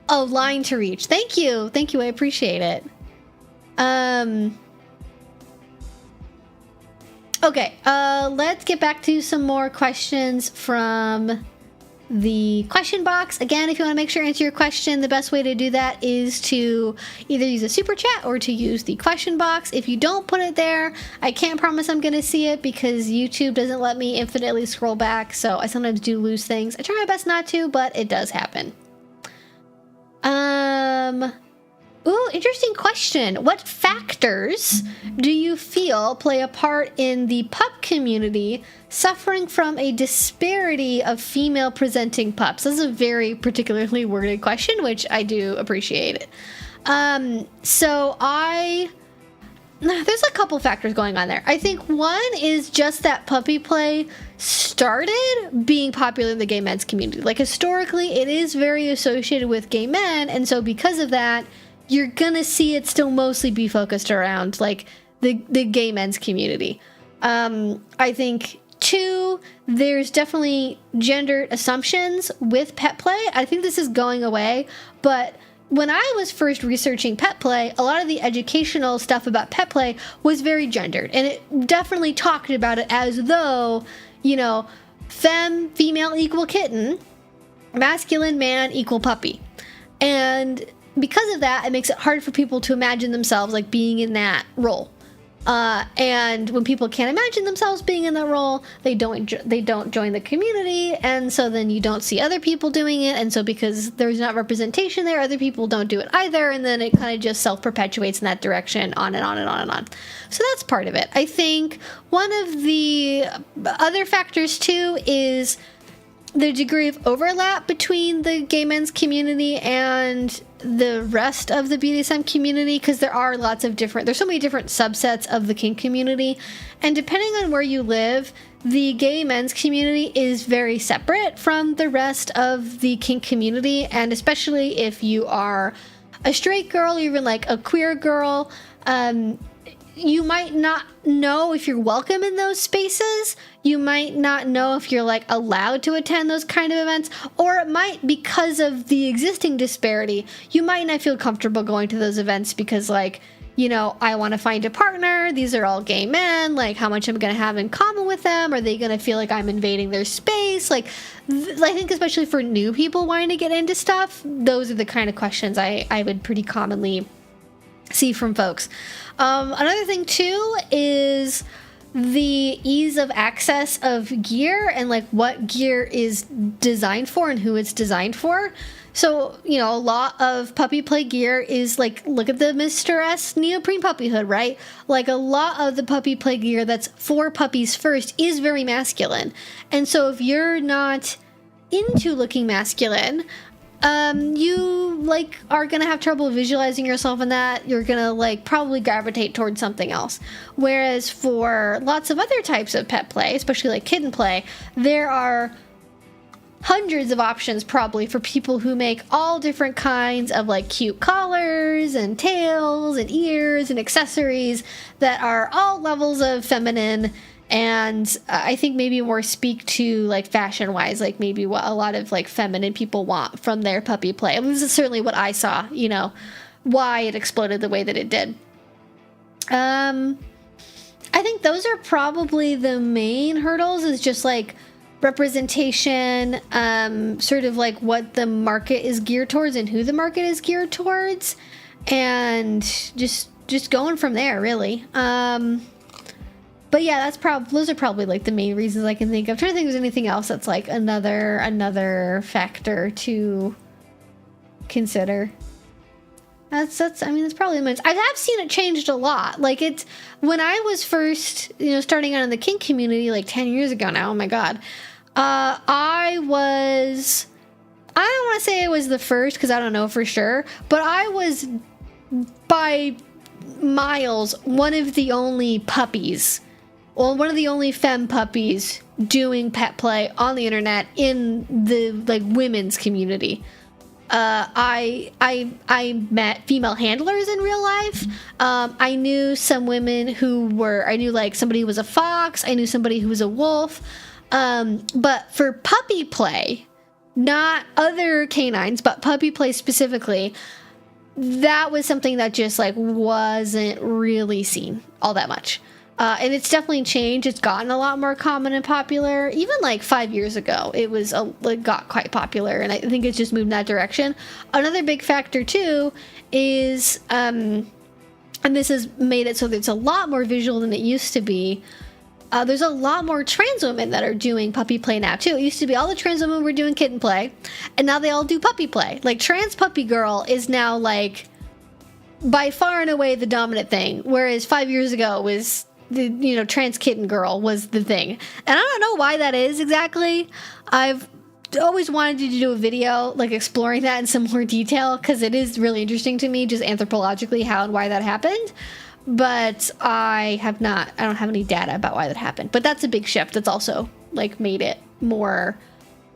line to reach. Thank you. Thank you. I appreciate it. Okay, let's get back to some more questions from the question box. Again, if you want to make sure to answer your question, the best way to do that is to either use a super chat or to use the question box. If you don't put it there, I can't promise I'm going to see it because YouTube doesn't let me infinitely scroll back, so I sometimes do lose things. I try my best not to, but it does happen. Ooh, interesting question. What factors do you feel play a part in the pup community suffering from a disparity of female presenting pups? This is a very particularly worded question, which I do appreciate. There's a couple factors going on there. I think one is just that puppy play started being popular in the gay men's community. Like, historically, it is very associated with gay men, and so because of that, you're gonna see it still mostly be focused around, like, the gay men's community. I think, two, there's definitely gendered assumptions with pet play. I think this is going away, but when I was first researching pet play, a lot of the educational stuff about pet play was very gendered, and it definitely talked about it as though, you know, female equal kitten, masculine man equal puppy. And because of that, it makes it hard for people to imagine themselves like being in that role. And when people can't imagine themselves being in that role, they don't join the community, and so then you don't see other people doing it, and so because there's not representation there, other people don't do it either, and then it kind of just self-perpetuates in that direction, on and on and on and on. So that's part of it. I think one of the other factors too is the degree of overlap between the gay men's community and the rest of the BDSM community, because there's so many different subsets of the kink community, and depending on where you live, the gay men's community is very separate from the rest of the kink community, and especially if you are a straight girl, even like a queer girl, you might not know if you're welcome in those spaces. You might not know if you're like allowed to attend those kind of events, or it might, because of the existing disparity, you might not feel comfortable going to those events because, like, you know, I want to find a partner, these are all gay men, like, how much am I going to have in common with them? Are they going to feel like I'm invading their space? Like, I think especially for new people wanting to get into stuff, those are the kind of questions I would pretty commonly see from folks. Another thing too is the ease of access of gear and like what gear is designed for and who it's designed for. So, you know, a lot of puppy play gear is like, look at the Mr. S neoprene puppy hood, right? Like a lot of the puppy play gear that's for puppies first is very masculine. And so if you're not into looking masculine, you like are gonna have trouble visualizing yourself in that. You're gonna like probably gravitate towards something else. Whereas for lots of other types of pet play, especially like kitten play, there are hundreds of options probably for people who make all different kinds of like cute collars and tails and ears and accessories that are all levels of feminine. And I think maybe more speak to like fashion wise, like maybe what a lot of like feminine people want from their puppy play. And this is certainly what I saw, you know, why it exploded the way that it did. I think those are probably the main hurdles, is just like representation, sort of like what the market is geared towards and who the market is geared towards, and just going from there, really. But yeah, those are probably like the main reasons I can think of. I'm trying to think if there's anything else that's like another factor to consider. That's probably the most. I have seen it changed a lot. Like it's when I was first, you know, starting out in the kink community like 10 years ago now. Oh my God. I don't want to say I was the first because I don't know for sure, but I was by miles one of the only puppies, well, one of the only femme puppies doing pet play on the internet in the like women's community. I met female handlers in real life. I knew some women I knew like somebody who was a fox. I knew somebody who was a wolf. But for puppy play, not other canines, but puppy play specifically, that was something that just like wasn't really seen all that much. And it's definitely changed. It's gotten a lot more common and popular. Even like 5 years ago, it got quite popular, and I think it's just moved in that direction. Another big factor too is, and this has made it so that it's a lot more visual than it used to be. There's a lot more trans women that are doing puppy play now too. It used to be all the trans women were doing kitten play, and now they all do puppy play. Like trans puppy girl is now like by far and away the dominant thing, whereas 5 years ago it was the, you know, trans kitten girl was the thing. And I don't know why that is exactly. I've always wanted to do a video like exploring that in some more detail, because it is really interesting to me just anthropologically how and why that happened. But I don't have any data about why that happened. But that's a big shift that's also like made it more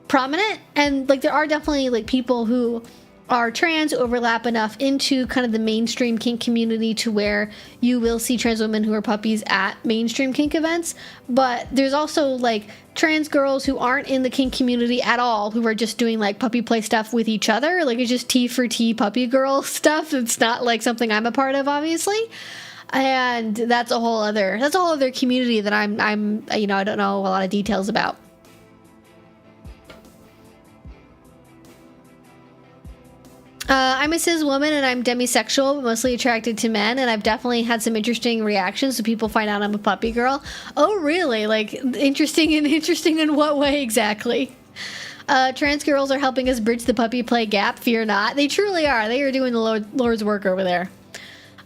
prominent. And like there are definitely like people who are trans overlap enough into kind of the mainstream kink community to where you will see trans women who are puppies at mainstream kink events. But there's also like trans girls who aren't in the kink community at all, who are just doing like puppy play stuff with each other. Like it's just T for T puppy girl stuff. It's not like something I'm a part of, obviously. And that's a whole other community that I'm you know, I don't know a lot of details about. I'm a cis woman and I'm demisexual, but mostly attracted to men, and I've definitely had some interesting reactions when people find out I'm a puppy girl. Oh, really? Like, interesting in what way exactly? Trans girls are helping us bridge the puppy play gap, fear not. They truly are. They are doing the Lord's work over there.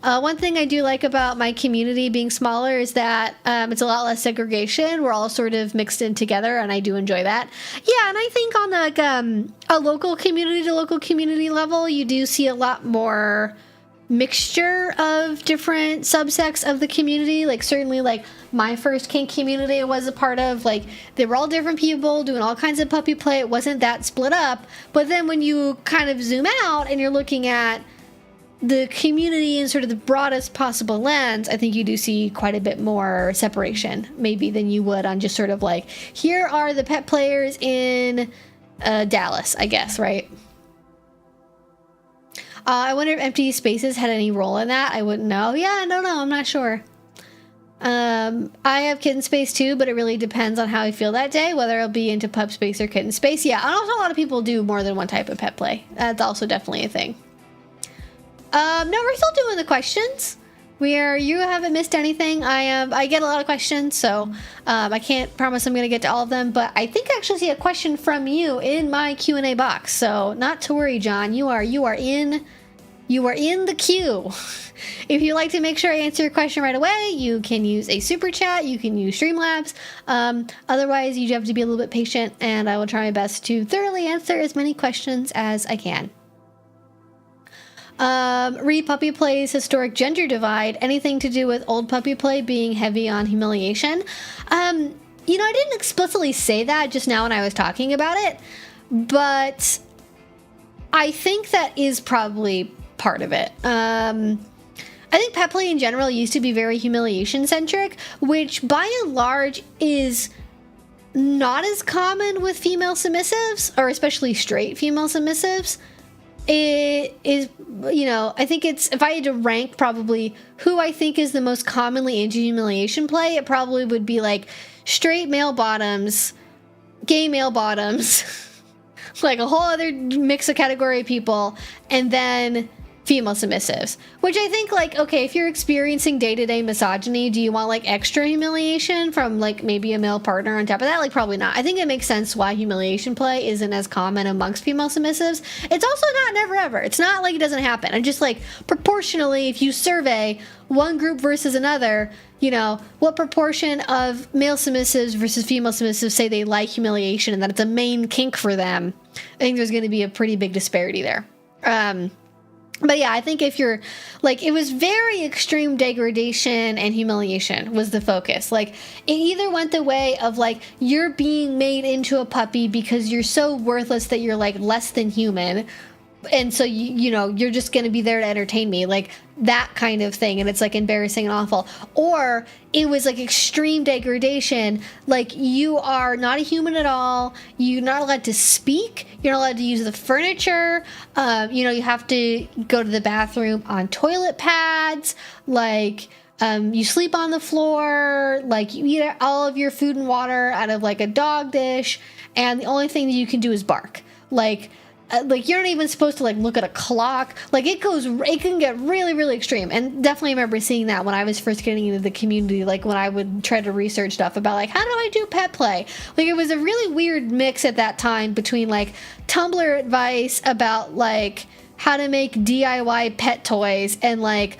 One thing I do like about my community being smaller is that it's a lot less segregation. We're all sort of mixed in together, and I do enjoy that. Yeah, and I think on like a local community to local community level, you do see a lot more mixture of different subsects of the community. Like certainly like my first kink community I was a part of, like they were all different people doing all kinds of puppy play. It wasn't that split up. But then when you kind of zoom out and you're looking at the community in sort of the broadest possible lens, I think you do see quite a bit more separation maybe than you would on just sort of like, here are the pet players in Dallas, I guess, right? I wonder if empty spaces had any role in that. I wouldn't know. Yeah, I don't know. I'm not sure. I have kitten space too, but it really depends on how I feel that day, whether I'll be into pup space or kitten space. Yeah, and also a lot of people do more than one type of pet play. That's also definitely a thing. No, we're still doing the questions. You haven't missed anything. I get a lot of questions, so I can't promise I'm going to get to all of them, but I think I actually see a question from you in my Q&A box. So not to worry, John. You are in the queue. If you'd like to make sure I answer your question right away, you can use a super chat. You can use Streamlabs. Otherwise, you have to be a little bit patient, and I will try my best to thoroughly answer as many questions as I can. Puppy Play's historic gender divide. Anything to do with old puppy play being heavy on humiliation? I didn't explicitly say that just now when I was talking about it, but I think that is probably part of it. I think pet play in general used to be very humiliation centric, which by and large is not as common with female submissives, or especially straight female submissives. It is, I think it's, if I had to rank probably who I think is the most commonly into humiliation play, it probably would be like straight male bottoms, gay male bottoms, like a whole other mix of category of people, and then female submissives, which I think, like, okay, if you're experiencing day-to-day misogyny, do you want like extra humiliation from like maybe a male partner on top of that? Like, probably not. I think it makes sense why humiliation play isn't as common amongst female submissives. It's also not never ever. It's not like it doesn't happen. And just like proportionally, if you survey one group versus another, what proportion of male submissives versus female submissives say they like humiliation and that it's a main kink for them, I think there's going to be a pretty big disparity there. But yeah, I think if you're like, it was very extreme degradation and humiliation was the focus. Like, it either went the way of like, you're being made into a puppy because you're so worthless that you're like less than human. And so, you're just going to be there to entertain me, like that kind of thing. And it's like embarrassing and awful. Or it was like extreme degradation. Like, you are not a human at all. You're not allowed to speak. You're not allowed to use the furniture. You have to go to the bathroom on toilet pads. Like, you sleep on the floor. Like, you eat all of your food and water out of like a dog dish. And the only thing that you can do is bark. Like you're not even supposed to like look at a clock. Like, it can get really, really extreme. And definitely remember seeing that when I was first getting into the community, like when I would try to research stuff about like, how do I do pet play? Like, it was a really weird mix at that time between like Tumblr advice about like how to make DIY pet toys and like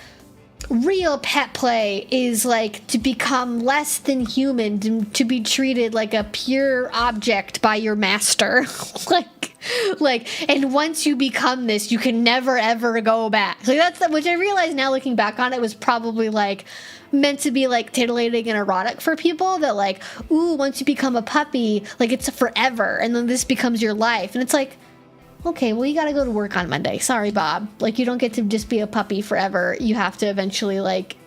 real pet play is like to become less than human, to be treated like a pure object by your master. And once you become this, you can never ever go back. Like, that's which I realize now looking back on it was probably like meant to be like titillating and erotic for people, that like, ooh, once you become a puppy, like it's forever, and then this becomes your life. And it's like, okay, well, you gotta go to work on Monday. Sorry, Bob. Like, you don't get to just be a puppy forever. You have to eventually like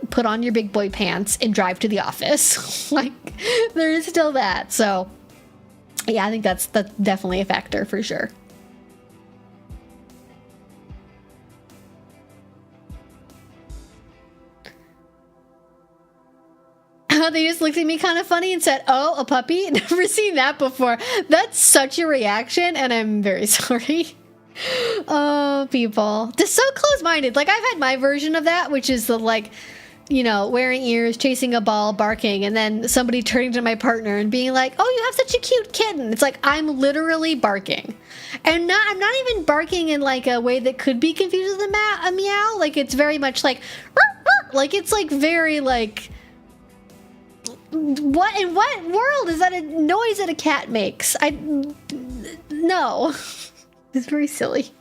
put on your big boy pants and drive to the office. Like, there is still that. So yeah, I think that's definitely a factor for sure. They just looked at me kind of funny and said, "Oh, a puppy? Never seen that before." That's such a reaction, and I'm very sorry. Oh, people. Just so close-minded. Like, I've had my version of that, which is the like, wearing ears, chasing a ball, barking, and then somebody turning to my partner and being like, "Oh, you have such a cute kitten." It's like, I'm literally barking. And I'm not even barking in like a way that could be confused with a meow. Like, it's very much like, like, it's like very like, what in what world is that a noise that a cat makes? No. It's very silly.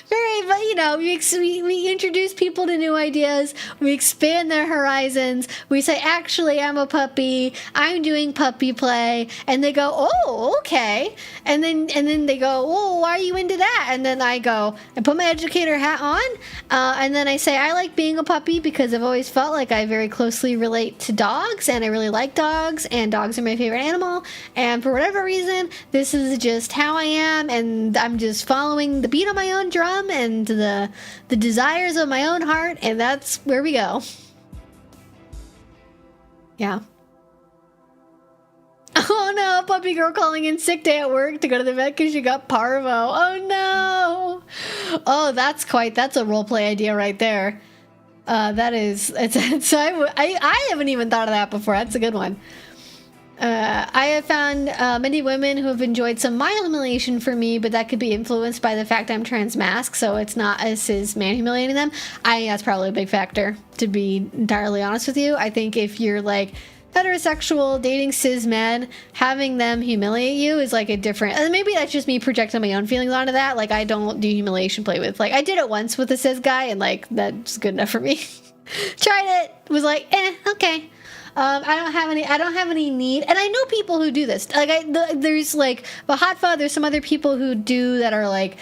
But we introduce people to new ideas. We expand their horizons. We say, actually, I'm a puppy. I'm doing puppy play. And they go, oh, okay. And then they go, oh, why are you into that? And then I go, I put my educator hat on. And then I say, I like being a puppy because I've always felt like I very closely relate to dogs. And I really like dogs. And dogs are my favorite animal. And for whatever reason, this is just how I am. And I'm just following the beat on my own drum and the desires of my own heart, and that's where we go. Yeah. Oh no, puppy girl calling in sick day at work to go to the vet because she got parvo. Oh no. Oh, that's a role play idea right there. That is, so I haven't even thought of that before. That's a good one. I have found many women who have enjoyed some mild humiliation for me, but that could be influenced by the fact I'm trans-masc, so it's not a cis man humiliating them. I think that's probably a big factor, to be entirely honest with you. I think if you're like heterosexual, dating cis men, having them humiliate you is like a different, and maybe that's just me projecting my own feelings onto that. Like, I don't do humiliation play with, like, I did it once with a cis guy, and like, that's good enough for me. Tried it, was like, okay. I don't have any need, and I know people who do this. Like, there's like the hot fud. There's some other people who do that are like,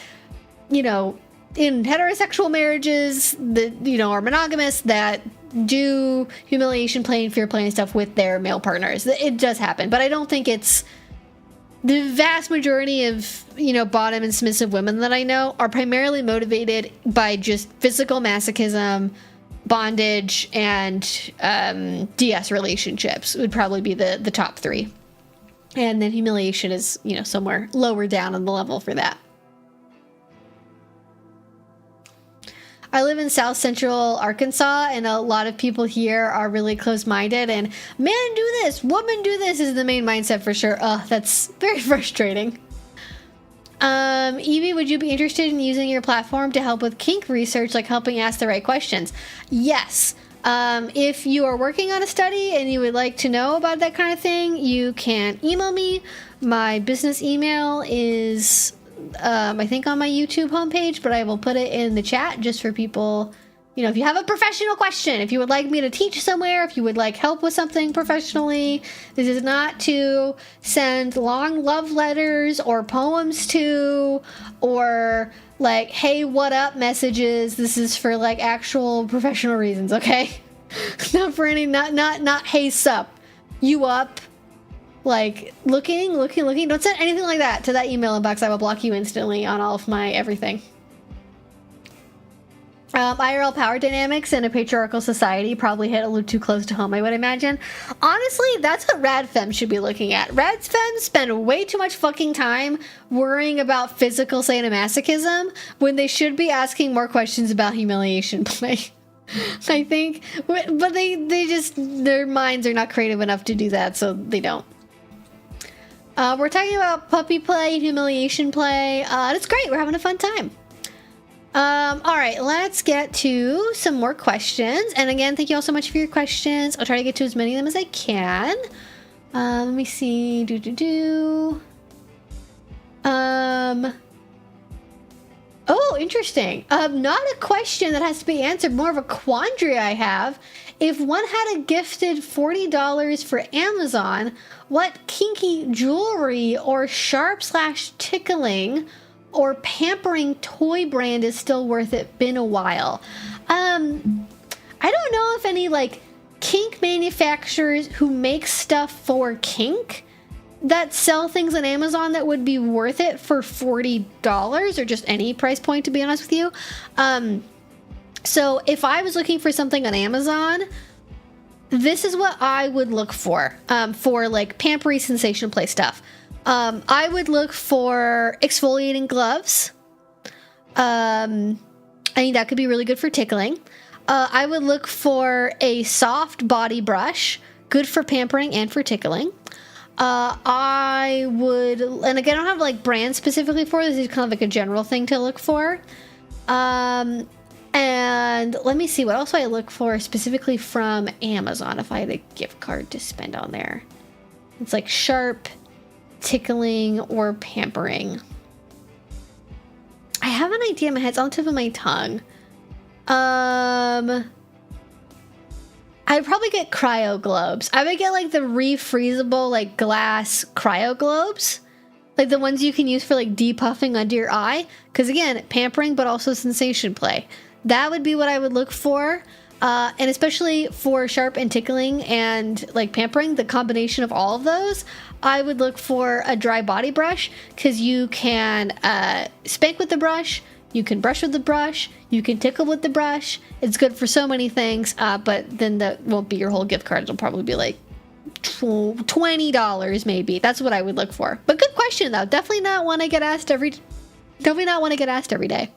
you know, in heterosexual marriages that, you know, are monogamous, that do humiliation play and fear play and stuff with their male partners. It does happen, but I don't think it's the vast majority of, you know, bottom and submissive women that I know are primarily motivated by just physical masochism, bondage, and DS relationships would probably be the top three. And then humiliation is, you know, somewhere lower down on the level for that. I live in South Central Arkansas, and a lot of people here are really close-minded, and man do this, woman do this is the main mindset for sure. That's very frustrating. Evie, would you be interested in using your platform to help with kink research, like helping ask the right questions? Yes. If you are working on a study and you would like to know about that kind of thing, you can email me. My business email is, I think, on my YouTube homepage, but I will put it in the chat just for people. You know, if you have a professional question, if you would like me to teach somewhere, if you would like help with something professionally, this is not to send long love letters or poems to, or like, hey, what up messages. This is for like actual professional reasons, okay? Not for any, not hey, sup, you up, like looking. Don't send anything like that to that email inbox. I will block you instantly on all of my everything. IRL power dynamics in a patriarchal society probably hit a little too close to home, I would imagine. Honestly, that's what RadFem should be looking at. RadFem spend way too much fucking time worrying about physical sadomasochism when they should be asking more questions about humiliation play. I think, but they just, their minds are not creative enough to do that, so they don't. We're talking about puppy play and humiliation play. It's great. We're having a fun time. All right, let's get to some more questions. And again, thank you all so much for your questions. I'll try to get to as many of them as I can. Let me see. Oh, interesting. Not a question that has to be answered, more of a quandary I have. If one had a gifted $40 for Amazon, what kinky jewelry or sharp/tickling or pampering toy brand is still worth it? Been a while. I don't know if any like kink manufacturers who make stuff for kink that sell things on Amazon that would be worth it for $40, or just any price point, to be honest with you. So if I was looking for something on Amazon, this is what I would look for like pampery sensation play stuff. I would look for exfoliating gloves. I think that could be really good for tickling. I would look for a soft body brush, good for pampering and for tickling. I would, and again, I don't have like brand specifically for this. Is kind of like a general thing to look for. And let me see, what else do I look for specifically from Amazon if I had a gift card to spend on there? It's like sharp, tickling, or pampering. I have an idea in my head. It's on the tip of my tongue. I'd probably get cryo globes. I would get like the refreezable like glass cryo globes, like the ones you can use for like depuffing under your eye, because again, pampering but also sensation play. That would be what I would look for. And especially for sharp and tickling and like pampering, the combination of all of those, I would look for a dry body brush, because you can spank with the brush, you can brush with the brush, you can tickle with the brush. It's good for so many things, but then that won't be your whole gift card. It'll probably be like $20 maybe. That's what I would look for. But good question though. Definitely not one I get asked every day.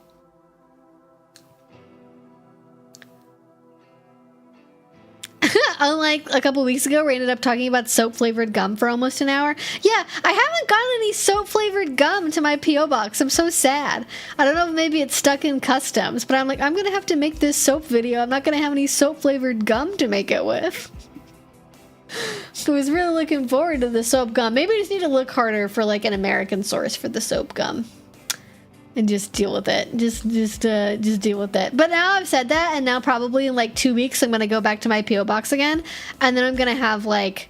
unlike a couple weeks ago, we ended up talking about soap-flavored gum for almost an hour. Yeah, I haven't gotten any soap-flavored gum to my P.O. box. I'm so sad. I don't know if maybe it's stuck in customs, but I'm like, I'm going to have to make this soap video. I'm not going to have any soap-flavored gum to make it with. I was really looking forward to the soap gum. Maybe I just need to look harder for like an American source for the soap gum. And just deal with it. Just deal with it. But now I've said that, and now probably in like 2 weeks, I'm going to go back to my P.O. box again. And then I'm going to have like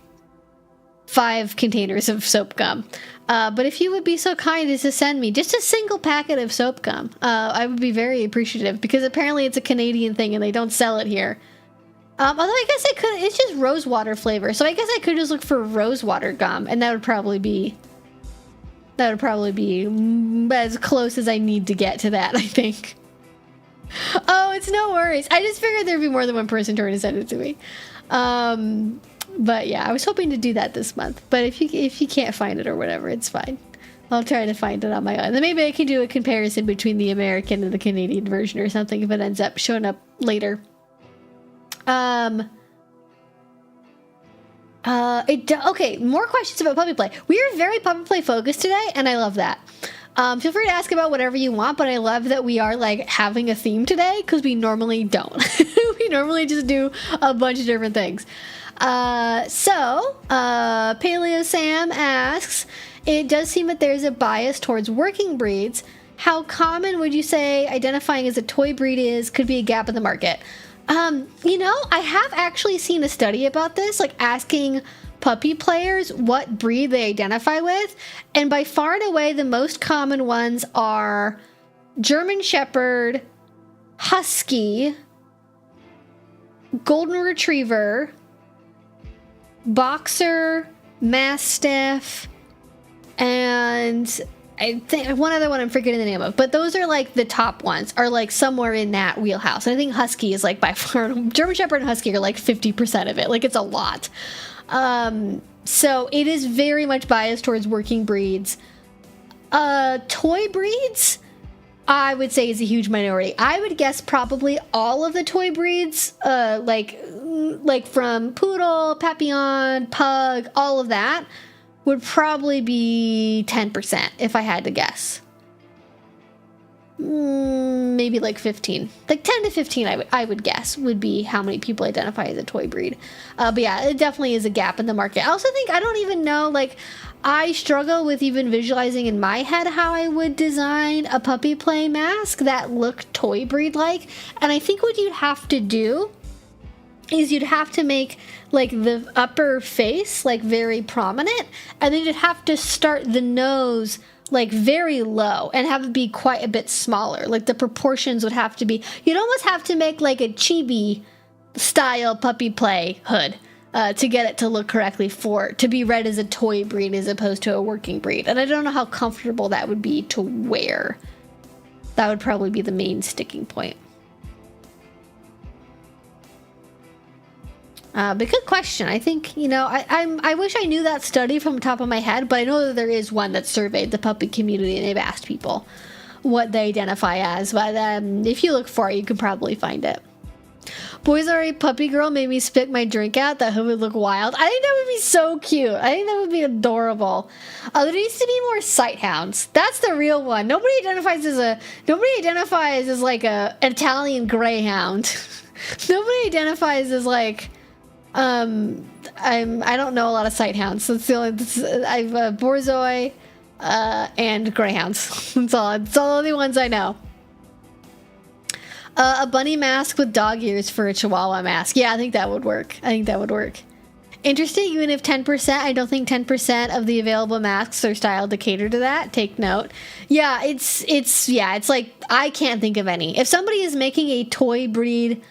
5 containers of soap gum. But if you would be so kind as to send me just a single packet of soap gum, I would be very appreciative, because apparently it's a Canadian thing and they don't sell it here. Although I guess I could, it's just rosewater flavor. So I guess I could just look for rosewater gum, and that would probably be as close as I need to get to that, I think. Oh, it's no worries. I just figured there'd be more than one person trying to send it to me. But yeah, I was hoping to do that this month. But if you can't find it or whatever, it's fine. I'll try to find it on my own. Then maybe I can do a comparison between the American and the Canadian version or something if it ends up showing up later. Okay, more questions about puppy play. We are very puppy play focused today, and I love that. Feel free to ask about whatever you want, but I love that we are like having a theme today, because we normally don't. We normally just do a bunch of different things. Paleo Sam asks, it does seem that there's a bias towards working breeds. How common would you say identifying as a toy breed is? Could be a gap in the market. I have actually seen a study about this, like asking puppy players what breed they identify with. And by far and away, the most common ones are German Shepherd, Husky, Golden Retriever, Boxer, Mastiff, and I think one other one I'm forgetting the name of, but those are like the top ones, are like somewhere in that wheelhouse. And I think Husky is like by far, German Shepherd and Husky are like 50% of it. Like it's a lot. So it is very much biased towards working breeds. Toy breeds, I would say, is a huge minority. I would guess probably all of the toy breeds, like from Poodle, Papillon, Pug, all of that, would probably be 10% if I had to guess. Maybe like 15. Like 10 to 15 I would guess would be how many people identify as a toy breed. But yeah, it definitely is a gap in the market. I also think, I don't even know, like, I struggle with even visualizing in my head how I would design a puppy play mask that looked toy breed like. And I think what you'd have to do is you'd have to make like the upper face like very prominent, and then you'd have to start the nose like very low and have it be quite a bit smaller. Like the proportions would have to be, you'd almost have to make like a chibi style puppy play hood to get it to look correctly to be read as a toy breed as opposed to a working breed. And I don't know how comfortable that would be to wear. That would probably be the main sticking point. But good question. I think, I wish I knew that study from the top of my head, but I know that there is one that surveyed the puppy community and they've asked people what they identify as. But if you look for it, you can probably find it. Boys Are a Puppy Girl made me spit my drink out. That would look wild. I think that would be so cute. I think that would be adorable. There needs to be more sight hounds. That's the real one. Nobody identifies as like a Italian greyhound. Nobody identifies as like, I don't know a lot of sight hounds. So it's the only, I've Borzoi and greyhounds. That's all the only ones I know. A bunny mask with dog ears for a chihuahua mask. Yeah, I think that would work. Interesting, even if 10%, I don't think 10% of the available masks are styled to cater to that. Take note. Yeah, it's like, I can't think of any. If somebody is making a toy breed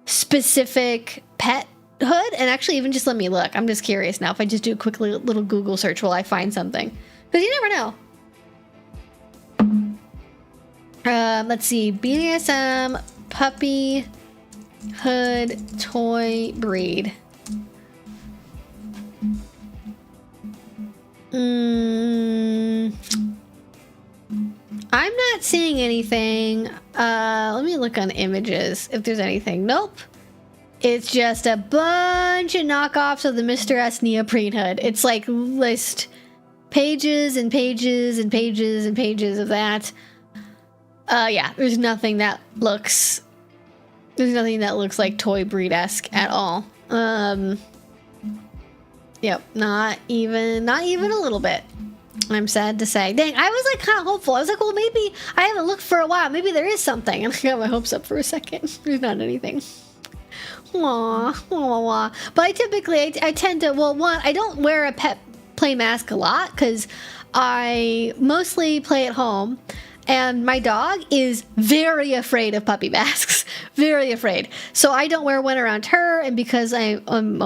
specific pet hood, and actually even just let me look. I'm just curious now if I just do a quick little Google search, will I find something? Because you never know. Let's see. BDSM puppy hood toy breed. I'm not seeing anything. Let me look on images if there's anything. Nope. It's just a bunch of knockoffs of the Mr. S neoprene hood. It's like list pages and pages and pages and pages of that. Yeah, there's nothing that looks like toy breed-esque at all. Yep, not even a little bit. I'm sad to say. Dang, I was like kind of hopeful. I was like, well, maybe I haven't looked for a while. Maybe there is something. And I got my hopes up for a second. There's not anything. Aww, wah, wah. But I typically, I tend to, well, one, I don't wear a pet play mask a lot because I mostly play at home. And my dog is very afraid of puppy masks. Very afraid. So I don't wear one around her. And because I'm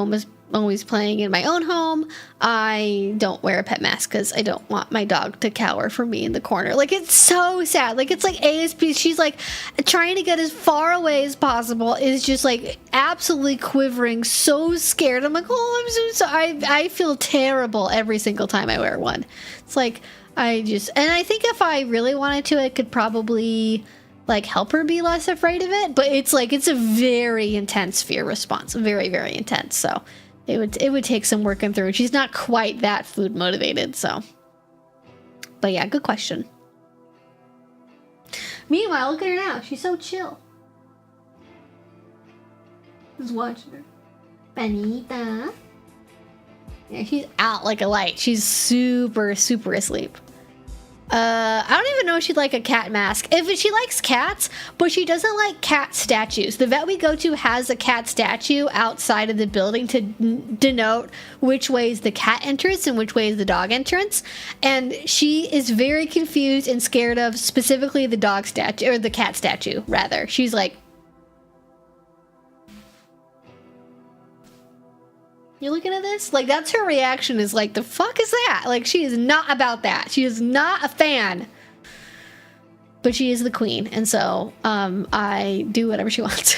always playing in my own home, I don't wear a pet mask because I don't want my dog to cower for me in the corner. Like, it's so sad. Like, it's like ASP, she's like trying to get as far away as possible, is just like absolutely quivering, so scared. I'm like, oh, I'm so sorry. I feel terrible every single time I wear one. It's like, and I think if I really wanted to, I could probably like help her be less afraid of it. But it's like, it's a very intense fear response. Very, very intense. So it would take some working through. She's not quite that food motivated, so. But yeah, good question. Meanwhile, look at her now. She's so chill. Just watching her. Bonita. Yeah, she's out like a light. She's super, super asleep. I don't even know if she'd like a cat mask. If she likes cats, but she doesn't like cat statues. The vet we go to has a cat statue outside of the building to denote which way is the cat entrance and which way is the dog entrance. And she is very confused and scared of specifically the dog statue, or the cat statue, rather. She's like, you're looking at this? Like, that's her reaction, is like, the fuck is that? Like, she is not about that. She is not a fan. But she is the queen, and so I do whatever she wants.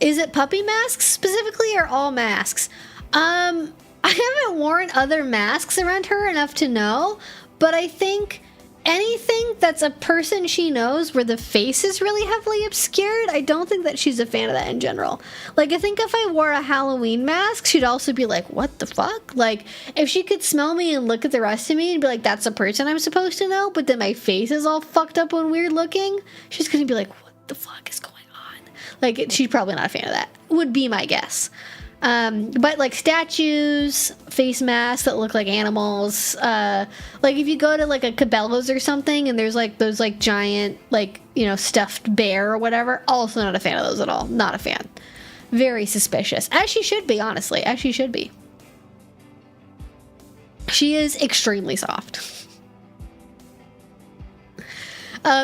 Is it puppy masks specifically, or all masks? I haven't worn other masks around her enough to know, but I think anything that's a person she knows where the face is really heavily obscured, I don't think that she's a fan of that in general. Like, I think if I wore a Halloween mask, she'd also be like, what the fuck? Like, if she could smell me and look at the rest of me and be like, that's a person I'm supposed to know, but then my face is all fucked up and weird looking, she's gonna be like, what the fuck is going on? Like, she's probably not a fan of that, would be my guess. But like statues, face masks that look like animals, like if you go to like a Cabela's or something and there's like those like giant, like, you know, stuffed bear or whatever, also not a fan of those at all. Not a fan. Very suspicious. As she should be, honestly. As she should be. She is extremely soft.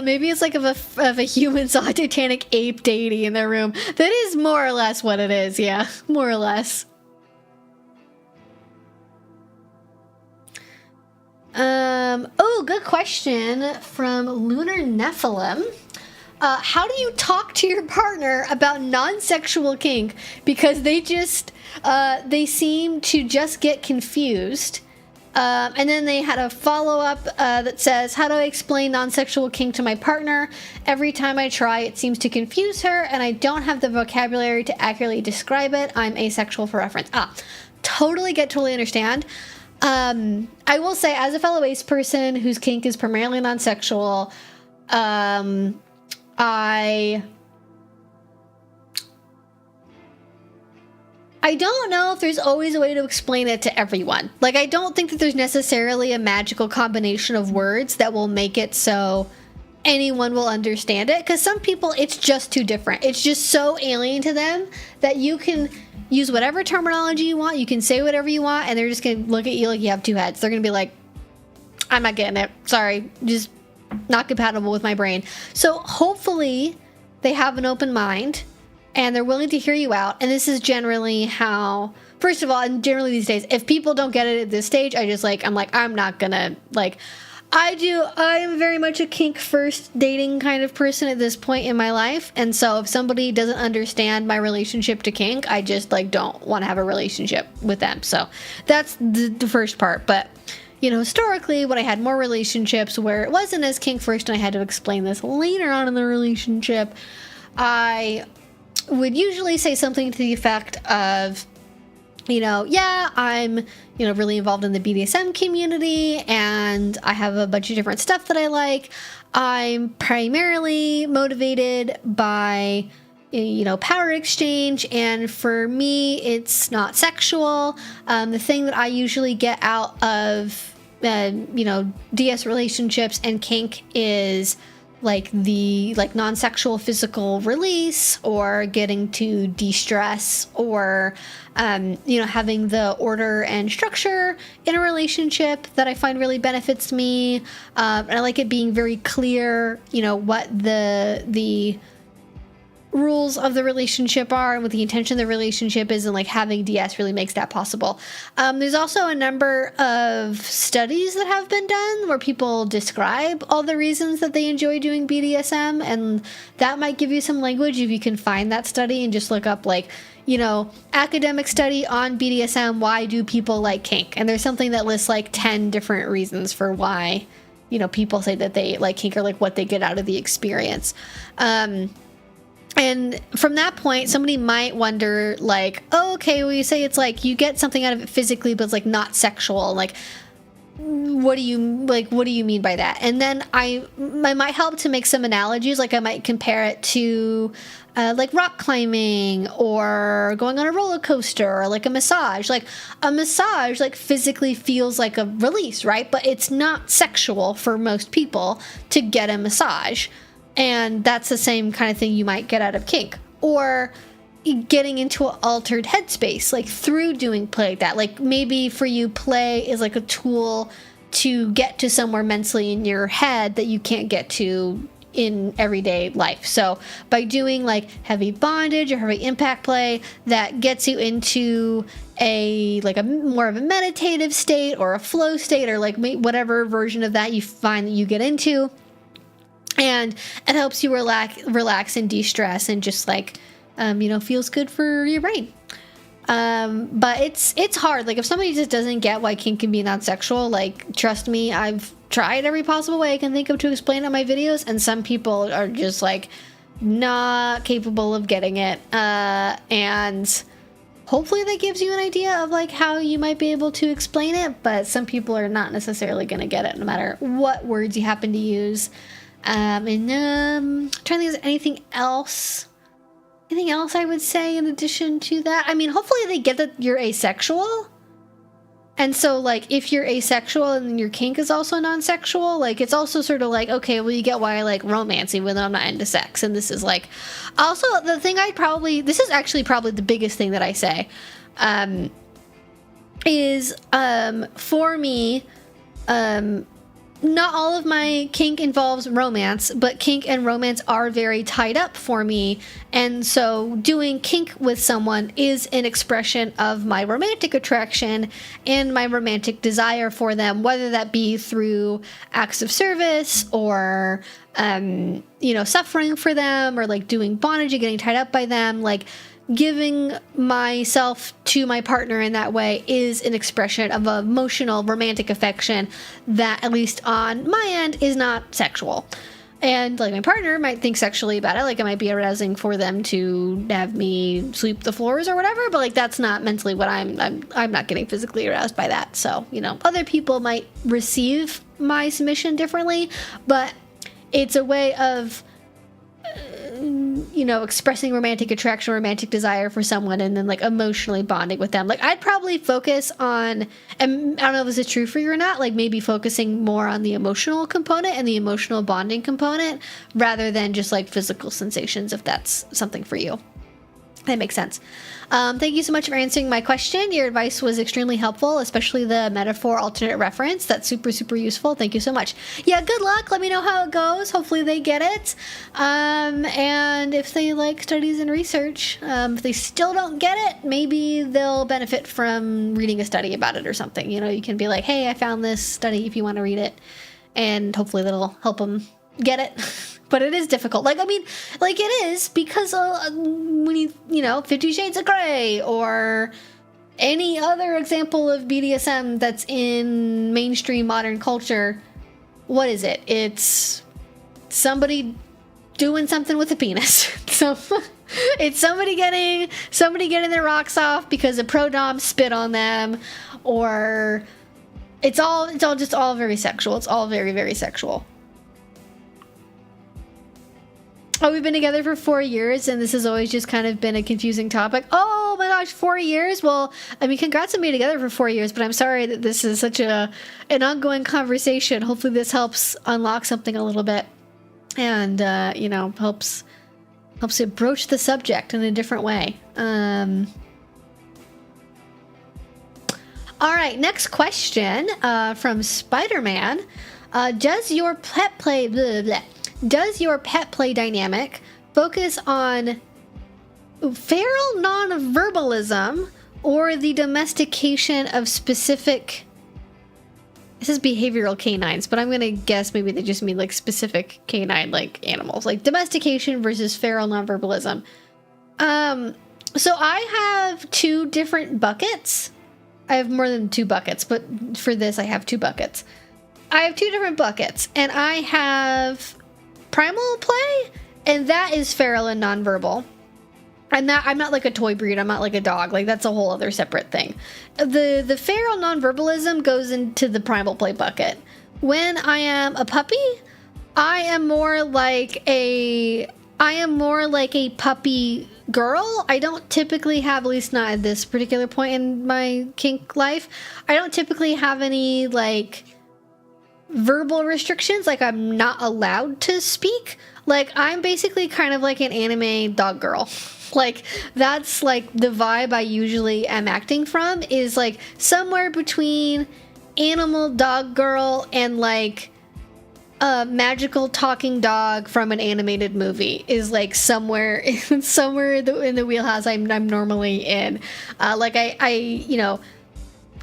Maybe it's like if a human saw a Titanic ape deity in their room. That is more or less what it is, yeah. More or less. Oh, good question from Lunar Nephilim. How do you talk to your partner about non-sexual kink? Because they just, they seem to just get confused. And then they had a follow-up that says, how do I explain non-sexual kink to my partner? Every time I try, it seems to confuse her, and I don't have the vocabulary to accurately describe it. I'm asexual for reference. Totally understand. I will say, as a fellow ace person whose kink is primarily non-sexual, I don't know if there's always a way to explain it to everyone. Like, I don't think that there's necessarily a magical combination of words that will make it so anyone will understand it. Because some people, it's just too different. It's just so alien to them that you can use whatever terminology you want. You can say whatever you want, and they're just going to look at you like you have two heads. They're going to be like, I'm not getting it. Sorry. Just not compatible with my brain. So hopefully they have an open mind and they're willing to hear you out. And this is generally how, first of all, and generally these days, if people don't get it at this stage, I'm not gonna, like, I am very much a kink first dating kind of person at this point in my life. And so if somebody doesn't understand my relationship to kink, I just, like, don't want to have a relationship with them. So that's the first part. But, you know, historically, when I had more relationships where it wasn't as kink first and I had to explain this later on in the relationship, I would usually say something to the effect of, yeah, I'm, really involved in the BDSM community and I have a bunch of different stuff that I like. I'm primarily motivated by, power exchange. And for me, it's not sexual. The thing that I usually get out of, DS relationships and kink is like the non-sexual physical release, or getting to de-stress, or having the order and structure in a relationship that I find really benefits me. And I like it being very clear, what the rules of the relationship are and what the intention of the relationship is, and like having DS really makes that possible. There's also a number of studies that have been done where people describe all the reasons that they enjoy doing BDSM, and that might give you some language if you can find that study and just look up academic study on BDSM, why do people like kink? And there's something that lists 10 different reasons for why people say that they like kink, or what they get out of the experience. And from that point, somebody might wonder, okay, well, you say it's you get something out of it physically, but it's not sexual. What do you mean by that? And then I might help to make some analogies. I might compare it to rock climbing, or going on a roller coaster, or a massage. A massage physically feels like a release, right? But it's not sexual for most people to get a massage. And that's the same kind of thing you might get out of kink, or getting into an altered headspace, through doing play like that. Maybe for you, play is a tool to get to somewhere mentally in your head that you can't get to in everyday life. So by doing heavy bondage or heavy impact play, that gets you into a more of a meditative state, or a flow state, or whatever version of that you find that you get into. And it helps you relax and de-stress, and just feels good for your brain. But it's hard. If somebody just doesn't get why kink can be non-sexual, trust me, I've tried every possible way I can think of to explain it in my videos, and some people are just not capable of getting it. And hopefully that gives you an idea of how you might be able to explain it, but some people are not necessarily going to get it, no matter what words you happen to use. Trying to think if there's anything else I would say in addition to that. I mean, hopefully they get that you're asexual. And so, if you're asexual and your kink is also non-sexual, it's also sort of okay, well, you get why I like romance even though I'm not into sex. And this is also the thing this is actually probably the biggest thing that I say, is, for me, not all of my kink involves romance, but kink and romance are very tied up for me. And so doing kink with someone is an expression of my romantic attraction and my romantic desire for them, whether that be through acts of service, or, suffering for them, or doing bondage and getting tied up by them. Giving myself to my partner in that way is an expression of emotional romantic affection that, at least on my end, is not sexual. And my partner might think sexually about it, it might be arousing for them to have me sweep the floors or whatever, but that's not mentally what I'm not getting physically aroused by that. So other people might receive my submission differently, but it's a way of expressing romantic attraction, romantic desire for someone, and then emotionally bonding with them. I'd probably focus on, and I don't know if this is true for you or not, maybe focusing more on the emotional component and the emotional bonding component, rather than just physical sensations, if that's something for you. That makes sense. Thank you so much for answering my question. Your advice was extremely helpful, especially the metaphor alternate reference. That's super, super useful. Thank you so much. Yeah, good luck. Let me know how it goes. Hopefully they get it. And if they like studies and research, if they still don't get it, maybe they'll benefit from reading a study about it or something. You can be like, hey, I found this study if you want to read it. And hopefully that'll help them get it. But it is difficult. It is, because when you 50 Shades of Grey, or any other example of BDSM that's in mainstream modern culture, what is it? It's somebody doing something with a penis. So it's somebody getting their rocks off because a pro dom spit on them, or it's all very sexual. It's all very, very sexual. Oh, we've been together for 4 years, and this has always just kind of been a confusing topic. Oh my gosh, 4 years? Well, I mean, congrats on being together for 4 years, but I'm sorry that this is such an ongoing conversation. Hopefully this helps unlock something a little bit, and, you know, helps it broach the subject in a different way. All right, next question from Spider-Man. Does your pet play dynamic focus on feral non-verbalism or the domestication of specific, it says behavioral canines, but I'm going to guess maybe they just mean like specific canine like animals, like domestication versus feral non-verbalism. So I have 2 different buckets. I have more than 2 buckets, but for this I have 2 buckets. I have 2 different buckets, and I have primal play, and that is feral and nonverbal. And that, I'm not like a toy breed, I'm not like a dog, like that's a whole other separate thing. The feral nonverbalism goes into the primal play bucket. When I am a puppy, I am more like a puppy girl. I don't typically have, at least not at this particular point in my kink life, I don't typically have any like verbal restrictions, like I'm not allowed to speak. Like I'm basically kind of like an anime dog girl. Like that's like the vibe I usually am acting from, is like somewhere between animal dog girl and like a magical talking dog from an animated movie, is like somewhere in the wheelhouse I'm normally in. Like I you know,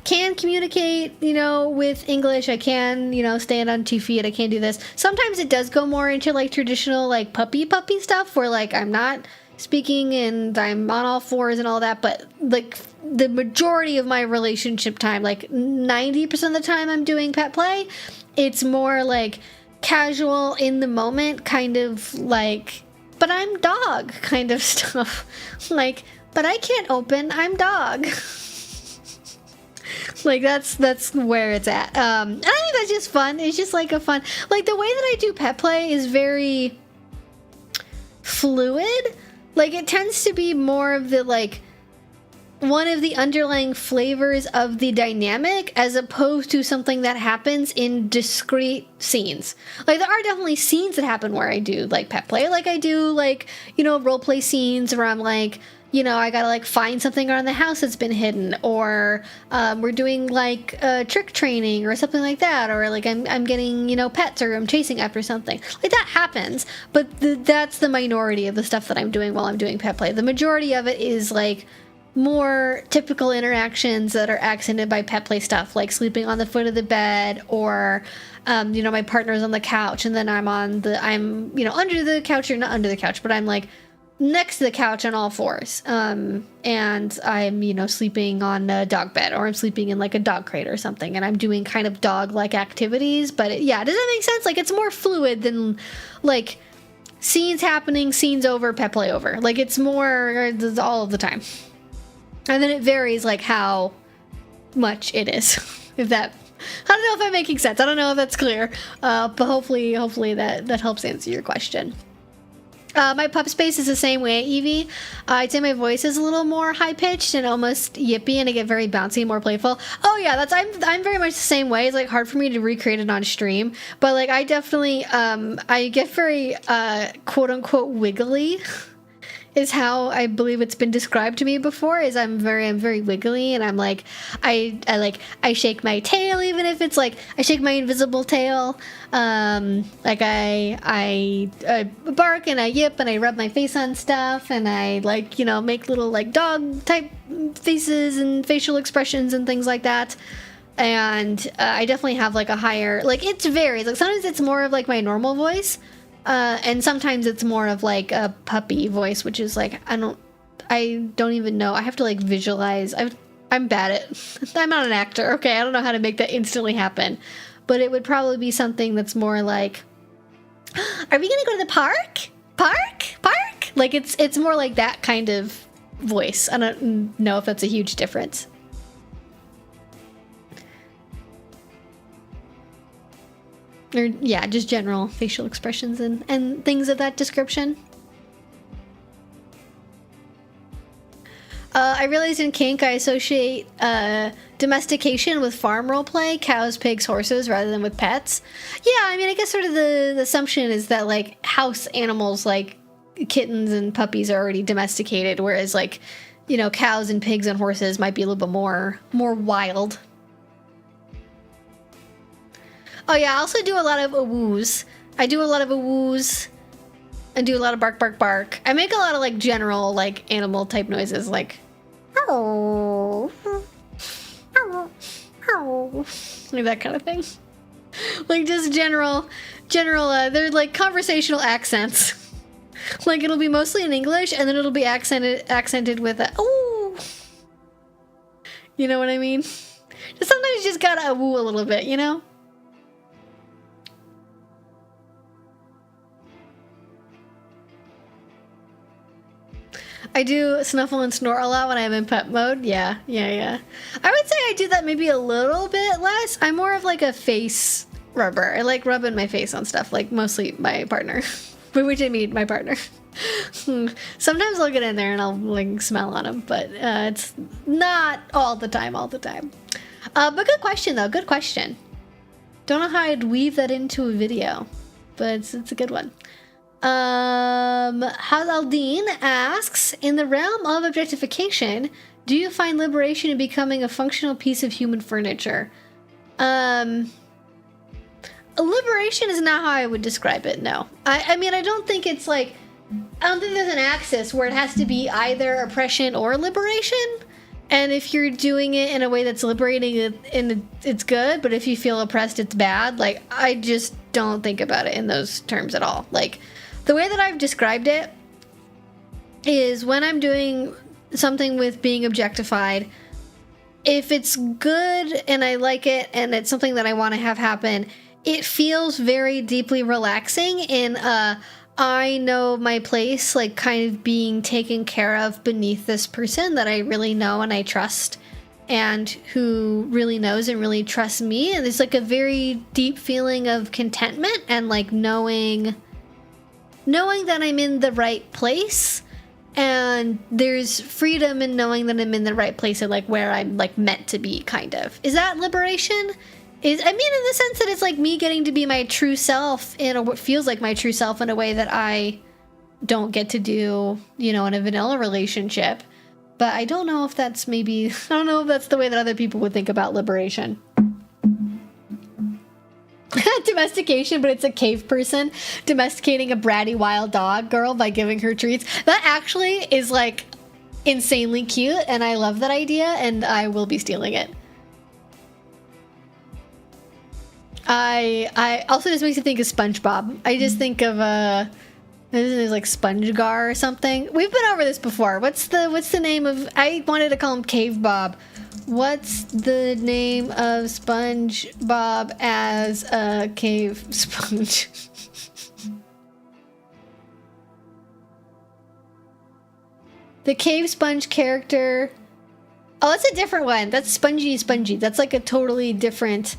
can communicate, you know, with English. I can, you know, stand on 2 feet. I can do this. Sometimes it does go more into like traditional like puppy stuff where like I'm not speaking and I'm on all fours and all that, but like the majority of my relationship time, like 90% of the time I'm doing pet play, it's more like casual in the moment kind of like, but I'm dog kind of stuff. Like, but I can't open, I'm dog. Like that's where it's at. And I think that's just fun. It's just like a fun, like the way that I do pet play is very fluid. Like it tends to be more of the like one of the underlying flavors of the dynamic, as opposed to something that happens in discrete scenes. Like there are definitely scenes that happen where I do like pet play. Like I do like, you know, role play scenes where I'm like, you know, I gotta like find something around the house that's been hidden, or we're doing like trick training or something like that, or like I'm getting, you know, pets, or I'm chasing after something. Like that happens, but that's the minority of the stuff that I'm doing while I'm doing pet play. The majority of it is like more typical interactions that are accented by pet play stuff, like sleeping on the foot of the bed, or you know, my partner's on the couch and then I'm you know, under the couch, or not under the couch, but I'm like next to the couch on all fours, and I'm, you know, sleeping on a dog bed, or I'm sleeping in like a dog crate or something, and I'm doing kind of dog-like activities. But yeah, does that make sense? Like it's more fluid than like scenes happening, scenes over, pet play over. Like it's more all of the time, and then it varies like how much it is. If that, I don't know if I'm making sense. I don't know if that's clear, but hopefully that helps answer your question. My pup space is the same way, Evie. I'd say my voice is a little more high-pitched and almost yippy, and I get very bouncy and more playful. Oh yeah, I'm very much the same way. It's like hard for me to recreate it on stream, but like I definitely I get very quote-unquote wiggly. Is how I believe it's been described to me before, is I'm very wiggly, and I'm like I shake my tail, even if it's like I shake my invisible tail, like I bark and I yip and I rub my face on stuff, and I like, you know, make little like dog type faces and facial expressions and things like that. And I definitely have like a higher, like it varies, like sometimes it's more of like my normal voice, and sometimes it's more of like a puppy voice, which is like, I don't even know. I have to like visualize. I'm bad at, I'm not an actor. Okay. I don't know how to make that instantly happen, but it would probably be something that's more like, are we going to go to the park? Park? Like it's more like that kind of voice. I don't know if that's a huge difference. Or yeah, just general facial expressions and things of that description. I realized in kink I associate domestication with farm roleplay, cows, pigs, horses, rather than with pets. Yeah, I mean, I guess sort of the assumption is that like house animals like kittens and puppies are already domesticated, whereas like, you know, cows and pigs and horses might be a little bit more wild. Oh yeah, I also do a lot of awoos. I do a lot of awoos and do a lot of bark, bark, bark. I make a lot of like general like animal type noises like like that kind of thing. Like just general, they're like conversational accents. Like it'll be mostly in English and then it'll be accented with a ooh. You know what I mean? Sometimes you just gotta woo a little bit, you know? I do snuffle and snort a lot when I'm in pet mode. Yeah. I would say I do that maybe a little bit less. I'm more of like a face rubber. I like rubbing my face on stuff, like mostly my partner. By which I mean my partner. Sometimes I'll get in there and I'll like smell on him, but it's not all the time. But good question though, good question. Don't know how I'd weave that into a video, but it's a good one. Halaldine asks, in the realm of objectification, do you find liberation in becoming a functional piece of human furniture? Liberation is not how I would describe it, no. I mean, I don't think it's like, I don't think there's an axis where it has to be either oppression or liberation. And if you're doing it in a way that's liberating, it's good, but if you feel oppressed, it's bad. Like, I just don't think about it in those terms at all. Like, the way that I've described it is when I'm doing something with being objectified, if it's good and I like it and it's something that I want to have happen, it feels very deeply relaxing in I know my place, like kind of being taken care of beneath this person that I really know and I trust and who really knows and really trusts me. And there's like a very deep feeling of contentment and like knowing that I'm in the right place, and there's freedom in knowing that I'm in the right place and like where I'm like meant to be, kind of. Is that liberation? I mean, in the sense that it's like me getting to be my true self in what feels like my true self in a way that I don't get to do, you know, in a vanilla relationship. But I don't know if that's the way that other people would think about liberation. Domestication, but it's a cave person domesticating a bratty wild dog girl by giving her treats. That actually is like insanely cute, and I love that idea, and I will be stealing it. I also just makes me think of SpongeBob. I just think of this is like SpongeGar or something. We've been over this before. What's the name of? I wanted to call him Cave Bob. What's the name of SpongeBob as a cave sponge? The cave sponge character. Oh, that's a different one. That's Spongy. That's like a totally different.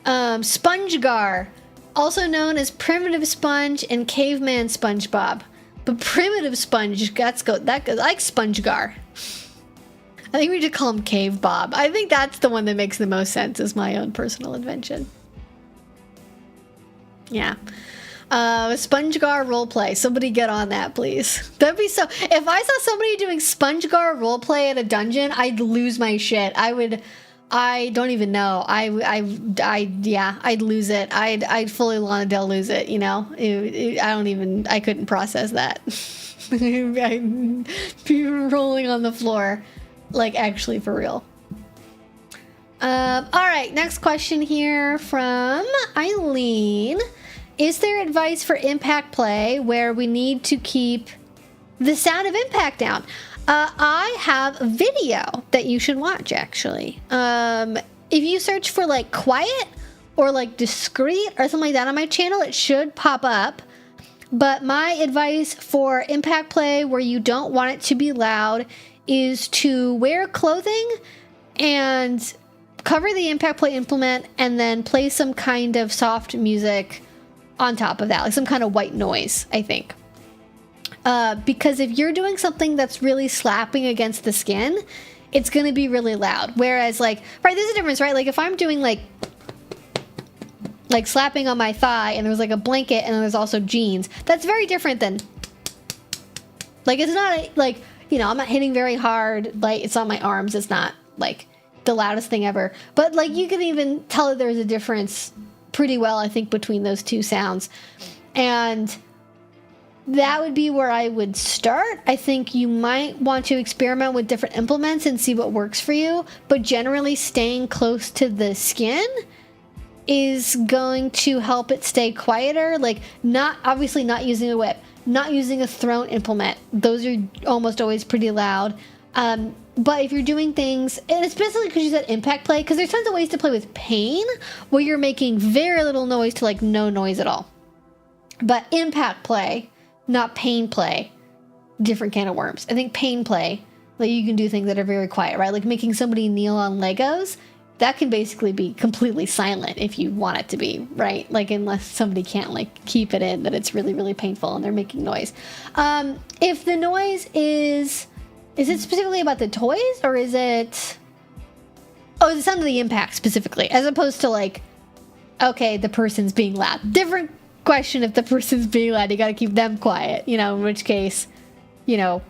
SpongeGar, also known as Primitive Sponge and Caveman SpongeBob. But Primitive Sponge, that goes like SpongeGar. I think we should call him Cave Bob. I think that's the one that makes the most sense as my own personal invention. Yeah. SpongeGar roleplay. Somebody get on that, please. That'd be so... If I saw somebody doing SpongeGar roleplay at a dungeon, I'd lose my shit. I don't even know. I'd lose it. I'd fully Lana Del lose it, you know? I couldn't process that. I'd be rolling on the floor. Like, actually, for real. All right, next question here from Eileen. Is there advice for impact play where we need to keep the sound of impact down? I have a video that you should watch, actually. If you search for, like, quiet or, like, discreet or something like that on my channel, it should pop up. But my advice for impact play where you don't want it to be loud is to wear clothing and cover the impact play implement and then play some kind of soft music on top of that, like some kind of white noise, I think. Because if you're doing something that's really slapping against the skin, it's going to be really loud. Whereas, like, right, there's a difference, right? Like, if I'm doing, like slapping on my thigh and there's, like, a blanket and then there's also jeans, that's very different than, like, it's not, like, you know, I'm not hitting very hard. Like, it's on my arms. It's not, like, the loudest thing ever. But, like, you can even tell that there's a difference pretty well, I think, between those two sounds. And that would be where I would start. I think you might want to experiment with different implements and see what works for you. But generally, staying close to the skin is going to help it stay quieter. Like, obviously not using a whip, not using a thrown implement. Those are almost always pretty loud. But if you're doing things, and especially because you said impact play, because there's tons of ways to play with pain where you're making very little noise to, like, no noise at all. But impact play, not pain play, different can of worms. I think pain play, like, you can do things that are very quiet, right? Like making somebody kneel on Legos, that can basically be completely silent if you want it to be, right? Like, unless somebody can't, like, keep it in, that it's really, really painful and they're making noise. If the noise is it specifically about the toys, or is it... Oh, is it sound of the impact specifically, as opposed to, like, okay, the person's being loud. Different question if the person's being loud. You gotta keep them quiet, you know, in which case, you know,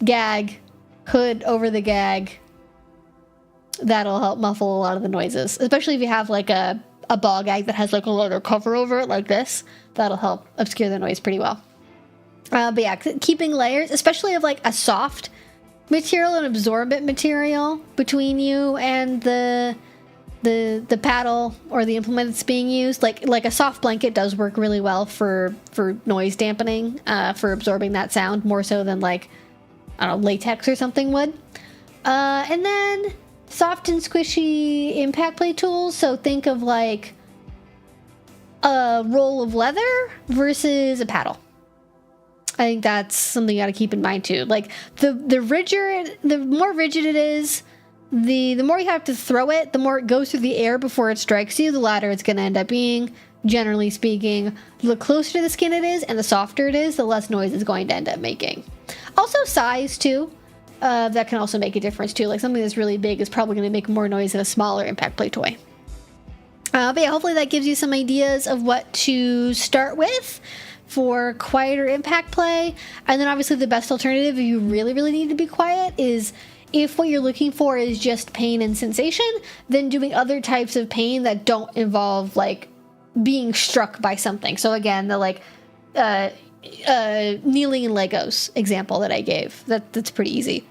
gag, hood over the gag. That'll help muffle a lot of the noises, especially if you have, like, a ball gag that has, like, a leather cover over it like this. That'll help obscure the noise pretty well. But yeah, keeping layers, especially of, like, a soft material and absorbent material between you and the paddle or the implement that's being used. Like a soft blanket does work really well for noise dampening, for absorbing that sound more so than, like, I don't know, latex or something would. And then soft and squishy impact play tools. So think of, like, a roll of leather versus a paddle. I think that's something you got to keep in mind too. Like, the more rigid it is, the more you have to throw it, the more it goes through the air before it strikes you, the louder it's going to end up being, generally speaking. The closer to the skin it is and the softer it is, the less noise it's going to end up making. Also size too. That can also make a difference too. Like, something that's really big is probably going to make more noise than a smaller impact play toy. But yeah, hopefully that gives you some ideas of what to start with for quieter impact play. And then obviously the best alternative if you really, really need to be quiet is, if what you're looking for is just pain and sensation, then doing other types of pain that don't involve, like, being struck by something. So again, the, like, kneeling in Legos example that I gave, that's pretty easy.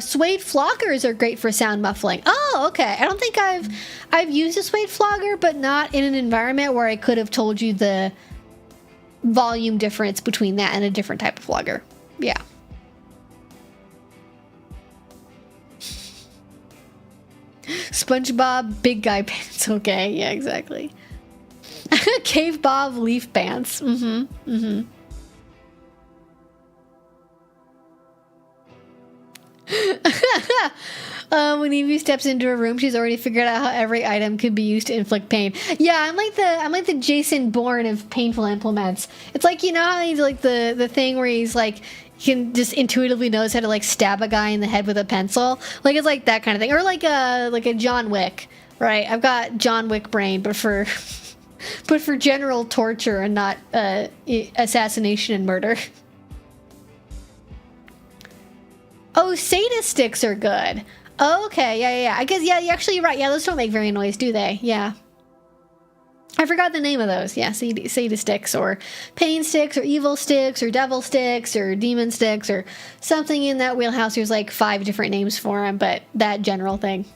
Suede floggers are great for sound muffling. Oh, okay. I don't think I've used a suede flogger, but not in an environment where I could have told you the volume difference between that and a different type of flogger. Yeah. SpongeBob big guy pants. Okay, yeah, exactly. Cave Bob leaf pants. When Evie steps into a room, she's already figured out how every item could be used to inflict pain. Yeah, I'm like the Jason Bourne of painful implements. It's like, you know how he's like the thing where he's like, he can just intuitively knows how to, like, stab a guy in the head with a pencil. Like, it's like that kind of thing. Or like a John Wick, right? I've got John Wick brain, but for general torture and not assassination and murder. Oh, sadist sticks are good. Okay, yeah. I guess, yeah, you're actually right. Yeah, those don't make very noise, do they? Yeah. I forgot the name of those. Yeah, sadist sticks, or pain sticks, or evil sticks, or devil sticks, or demon sticks, or something in that wheelhouse. There's like 5 different names for them, but that general thing.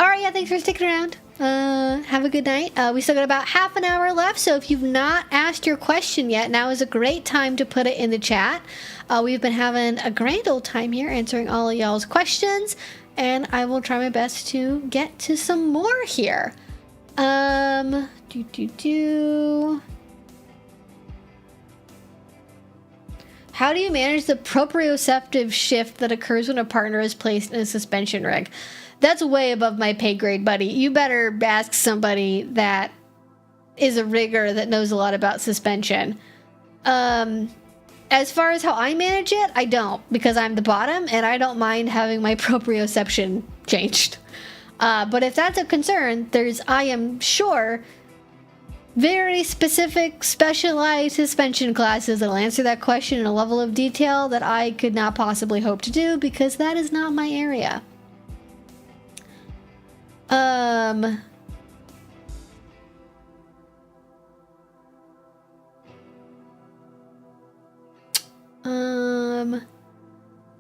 All right, yeah, thanks for sticking around. Have a good night. We still got about half an hour left, so if you've not asked your question yet, now is a great time to put it in the chat. We've been having a grand old time here answering all of y'all's questions, and I will try my best to get to some more here. How do you manage the proprioceptive shift that occurs when a partner is placed in a suspension rig? That's way above my pay grade, buddy. You better ask somebody that is a rigger that knows a lot about suspension. As far as how I manage it, I don't, because I'm the bottom and I don't mind having my proprioception changed. But if that's a concern, I am sure, very specific, specialized suspension classes that'll answer that question in a level of detail that I could not possibly hope to do, because that is not my area.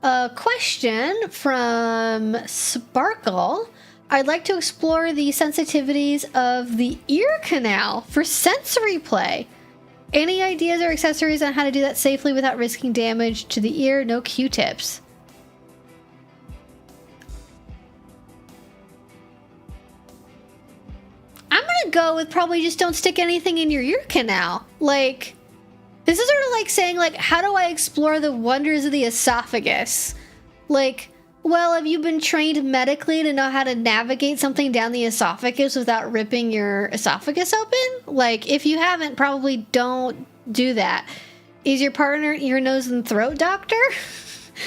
A question from Sparkle. I'd like to explore the sensitivities of the ear canal for sensory play. Any ideas or accessories on how to do that safely without risking damage to the ear? No Q-tips. I'm gonna go with probably just don't stick anything in your ear canal. Like, this is sort of like saying, like, how do I explore the wonders of the esophagus? Like, well, have you been trained medically to know how to navigate something down the esophagus without ripping your esophagus open? Like, if you haven't, probably don't do that. Is your partner ear, nose, and throat doctor?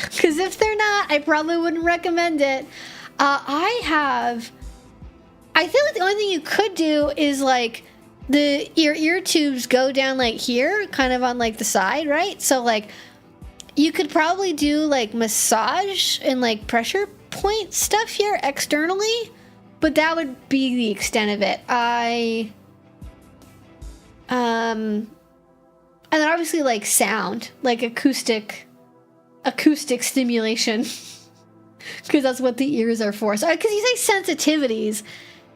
Because if they're not, I probably wouldn't recommend it. I feel like the only thing you could do is, like, your ear tubes go down, like, here, kind of on, like, the side, right? So, like, you could probably do, like, massage and, like, pressure point stuff here externally, but that would be the extent of it. And then obviously, like, sound, like acoustic stimulation, because that's what the ears are for. So, because you say sensitivities,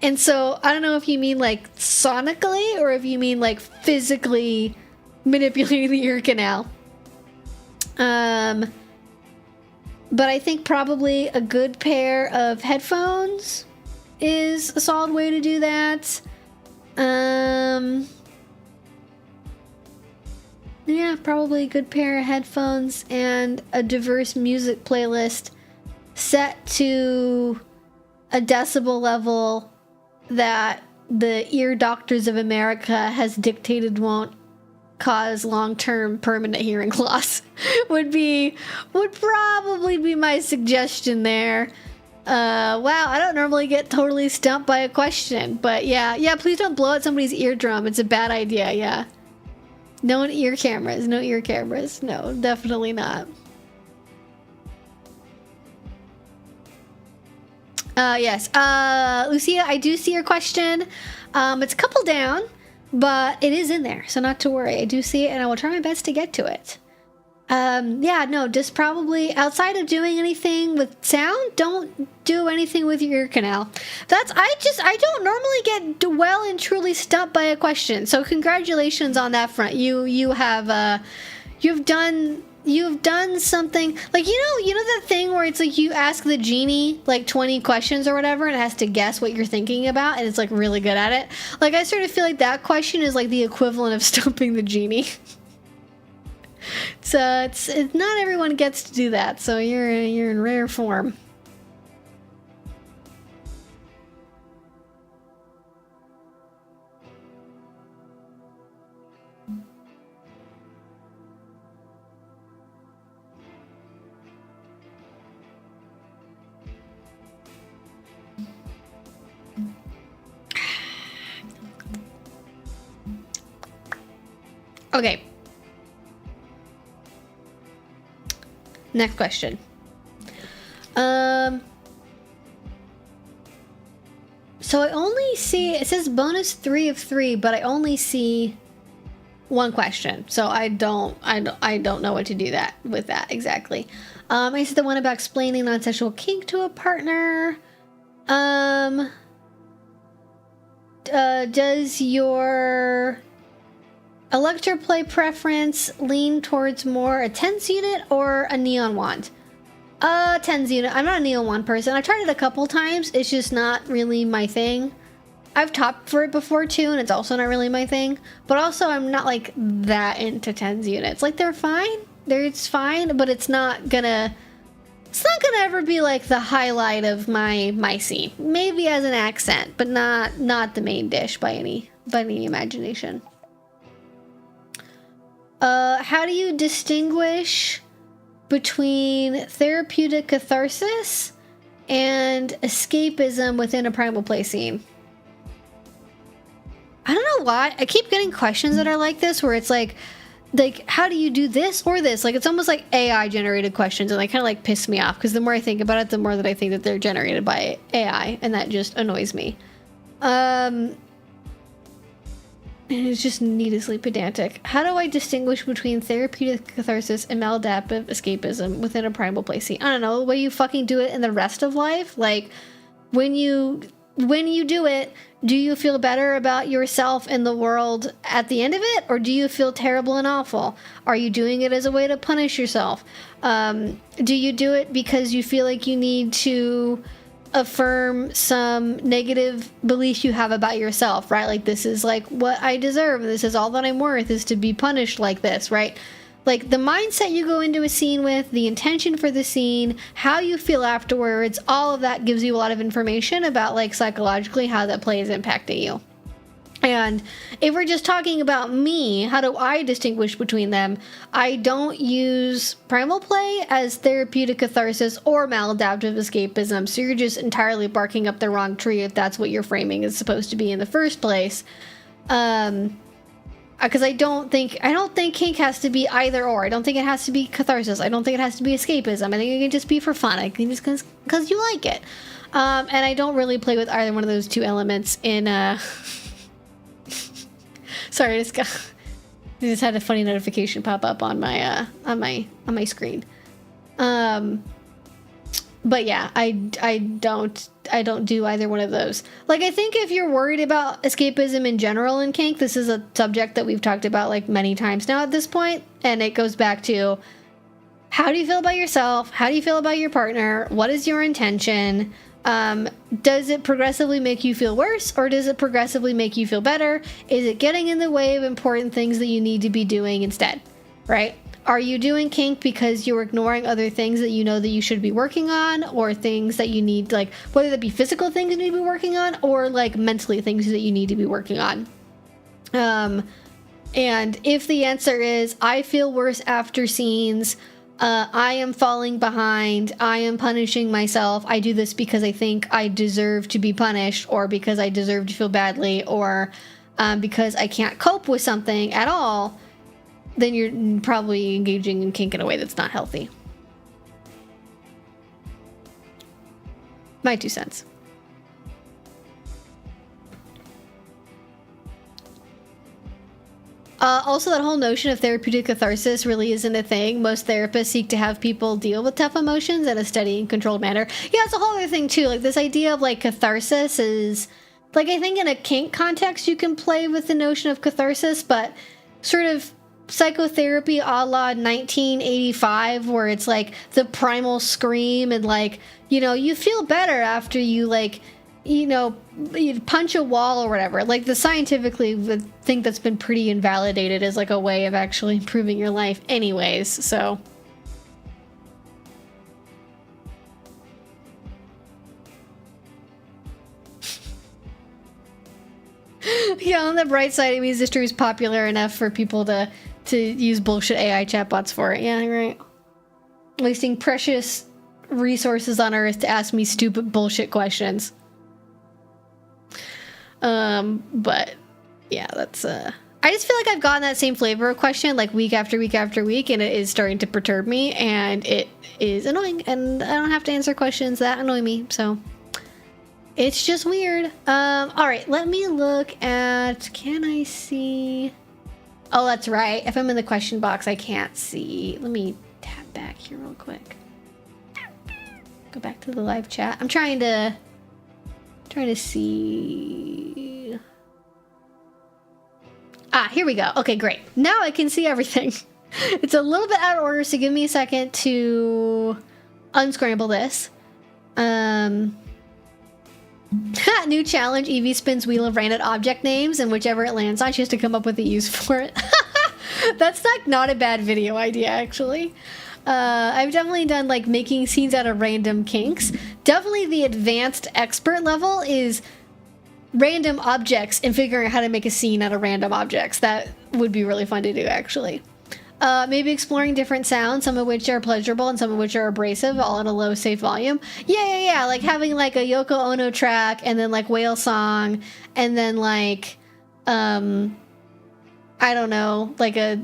and so I don't know if you mean, like, sonically or if you mean, like, physically manipulating the ear canal. But I think probably a good pair of headphones is a solid way to do that. Yeah, probably a good pair of headphones and a diverse music playlist set to a decibel level that the Ear Doctors of America has dictated won't cause long-term permanent hearing loss would probably be my suggestion there. Wow, I don't normally get totally stumped by a question, but yeah, please don't blow out somebody's eardrum. It's a bad idea, yeah. No ear cameras, no, definitely not. Yes, Lucia, I do see your question. It's a couple down, but it is in there, so not to worry. I do see it, and I will try my best to get to it. Yeah, no, just probably outside of doing anything with sound, don't do anything with your ear canal. I don't normally get well and truly stumped by a question, so congratulations on that front. You've done something, like, you know that thing where it's like you ask the genie like 20 questions or whatever and it has to guess what you're thinking about, and it's like really good at it. Like, I sort of feel like that question is like the equivalent of stumping the genie. So it's not everyone gets to do that, so you're in rare form. Okay. Next question. So I only see, it says bonus 3 of 3, but I only see one question. So I don't know what to do with that exactly. I see the one about explaining non-sexual kink to a partner. Does your electroplay preference lean towards more a TENS unit or a neon wand? TENS unit. I'm not a neon wand person. I've tried it a couple times. It's just not really my thing. I've topped for it before too, and it's also not really my thing. But also, I'm not like that into TENS units. Like, they're fine, It's fine, but it's not gonna ever be like the highlight of my scene. Maybe as an accent, but not the main dish by any imagination. How do you distinguish between therapeutic catharsis and escapism within a primal play scene? I don't know why. I keep getting questions that are like this, where it's like, how do you do this or this? Like, it's almost like AI generated questions, and they kind of like piss me off, because the more I think about it, the more that I think that they're generated by AI, and that just annoys me. And it's just needlessly pedantic. How do I distinguish between therapeutic catharsis and maladaptive escapism within a primal play scene? I don't know, the way you fucking do it in the rest of life. Like, when you do it, do you feel better about yourself and the world at the end of it? Or do you feel terrible and awful? Are you doing it as a way to punish yourself? Do you do it because you feel like you need to affirm some negative belief you have about yourself, right? Like, this is like what I deserve. This is all that I'm worth, is to be punished like this, right? Like, the mindset you go into a scene with, the intention for the scene, how you feel afterwards, all of that gives you a lot of information about, like, psychologically how that play is impacting you. And if we're just talking about me, how do I distinguish between them? I don't use primal play as therapeutic catharsis or maladaptive escapism, so you're just entirely barking up the wrong tree if that's what your framing is supposed to be in the first place. Because I don't think kink has to be either or. I don't think it has to be catharsis. I don't think it has to be escapism. I think it can just be for fun. I think just because you like it. And I don't really play with either one of those two elements in Sorry, I just had a funny notification pop up on my screen. But yeah, I don't do either one of those. Like, I think if you're worried about escapism in general in kink, this is a subject that we've talked about like many times now at this point, and it goes back to, how do you feel about yourself? How do you feel about your partner? What is your intention? Does it progressively make you feel worse, or does it progressively make you feel better? Is it getting in the way of important things that you need to be doing instead, right? Are you doing kink because you're ignoring other things that you know that you should be working on, or things that you need, like, whether that be physical things you need to be working on, or like mentally things that you need to be working on? And if the answer is, I feel worse after scenes, I am falling behind, I am punishing myself, I do this because I think I deserve to be punished, or because I deserve to feel badly, or because I can't cope with something at all, then you're probably engaging in kink in a way that's not healthy. My 2 cents. Also, that whole notion of therapeutic catharsis really isn't a thing. Most therapists seek to have people deal with tough emotions in a steady and controlled manner. Yeah, it's a whole other thing too. Like, this idea of like catharsis is, like, I think in a kink context you can play with the notion of catharsis, but sort of psychotherapy a la 1985, where it's like the primal scream, and like, you know, you feel better after you, like, you know, you punch a wall or whatever. Like, the scientifically would think that's been pretty invalidated as like a way of actually improving your life anyways, so. Yeah, on the bright side, it means this stream is popular enough for people to use bullshit AI chatbots for it. Yeah, right. Wasting precious resources on Earth to ask me stupid bullshit questions. But yeah, that's I just feel like I've gotten that same flavor of question like week after week after week, and it is starting to perturb me, and it is annoying, and I don't have to answer questions that annoy me, so it's just weird. All right, let me look at, can I see? Oh, that's right. If I'm in the question box, I can't see. Let me tap back here real quick. Go back to the live chat. I'm trying to see. Ah, here we go. Okay, great. Now I can see everything. It's a little bit out of order, so give me a second to unscramble this. New challenge, Evie spins Wheel of Rain at object names, and whichever it lands on, she has to come up with a use for it. That's not a bad video idea, actually. I've definitely done like making scenes out of random kinks. Definitely the advanced expert level is random objects and figuring out how to make a scene out of random objects. That would be really fun to do, actually. Maybe exploring different sounds, some of which are pleasurable and some of which are abrasive, all at a low safe volume. Yeah. Like having like a Yoko Ono track and then like whale song and then like, I don't know, like a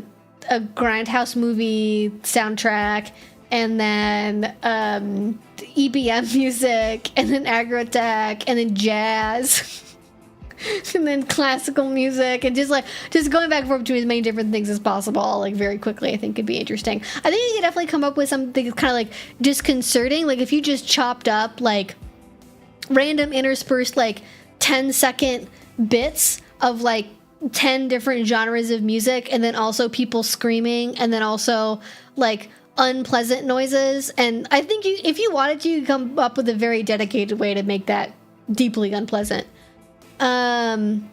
Grindhouse movie soundtrack and then EBM music and then aggro tech and then jazz. And then classical music and just going back and forth between as many different things as possible, like very quickly, I think could be interesting. I think you could definitely come up with something that's kind of like disconcerting. Like if you just chopped up like random interspersed like 10-second bits of like 10 different genres of music and then also people screaming and then also like unpleasant noises. And I think if you wanted to, you could come up with a very dedicated way to make that deeply unpleasant. I'd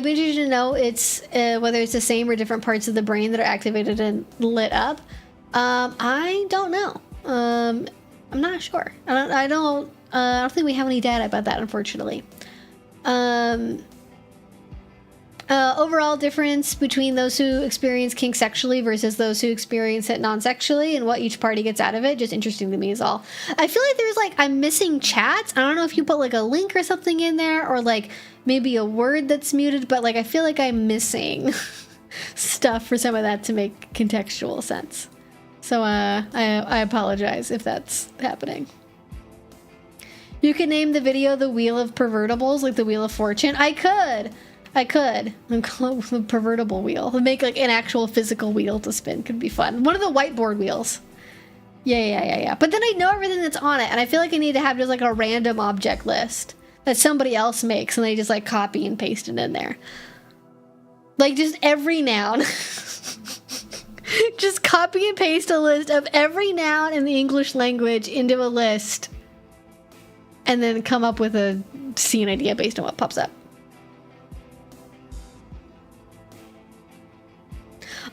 be interested to know whether it's the same or different parts of the brain that are activated and lit up. I don't know. I'm not sure. I don't think we have any data about that, unfortunately. Overall difference between those who experience kink sexually versus those who experience it non-sexually and what each party gets out of it. Just interesting to me is all. I feel like there's like, I'm missing chats. I don't know if you put like a link or something in there or like maybe a word that's muted, but like I feel like I'm missing stuff for some of that to make contextual sense. So I apologize if that's happening. You could name the video The Wheel of Pervertibles, like the Wheel of Fortune. I could. I'm calling it a pervertible wheel. Make like an actual physical wheel to spin could be fun. One of the whiteboard wheels. Yeah. But then I know everything that's on it, and I feel like I need to have just like a random object list that somebody else makes, and they just like copy and paste it in there. Like just every noun. Just copy and paste a list of every noun in the English language into a list, and then come up with a scene idea based on what pops up.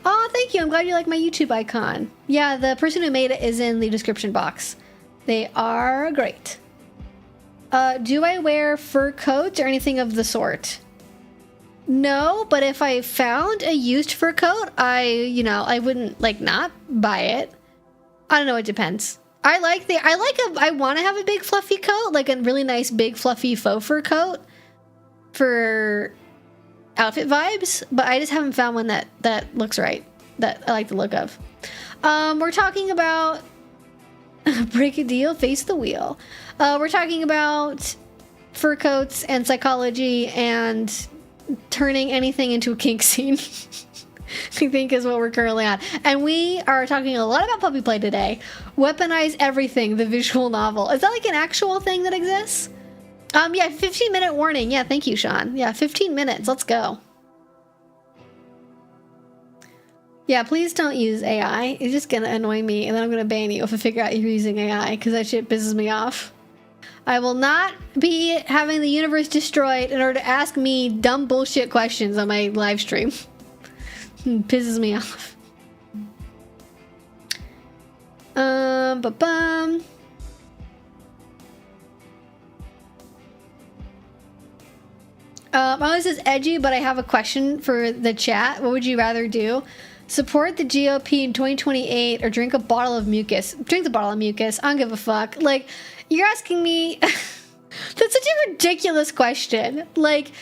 Oh, thank you. I'm glad you like my YouTube icon. Yeah, the person who made it is in the description box. They are great. Do I wear fur coats or anything of the sort? No, but if I found a used fur coat, I wouldn't like not buy it. I don't know, it depends. I want to have a big fluffy coat, like a really nice big fluffy faux fur coat for outfit vibes, but I just haven't found one that looks right, that I like the look of. We're talking about break a deal, face the wheel. We're talking about fur coats and psychology and turning anything into a kink scene. I think is what we're currently on. And we are talking a lot about puppy play today. Weaponize everything, the visual novel. Is that like an actual thing that exists? Yeah, 15-minute warning. Yeah, thank you, Sean. Yeah, 15 minutes. Let's go. Yeah, please don't use AI. It's just gonna annoy me, and then I'm gonna ban you if I figure out you're using AI, because that shit pisses me off. I will not be having the universe destroyed in order to ask me dumb bullshit questions on my live stream. It pisses me off. Ba-bum. This is edgy, but I have a question for the chat. What would you rather do? Support the GOP in 2028 or drink a bottle of mucus? Drink the bottle of mucus. I don't give a fuck. Like, you're asking me... That's such a ridiculous question. Like,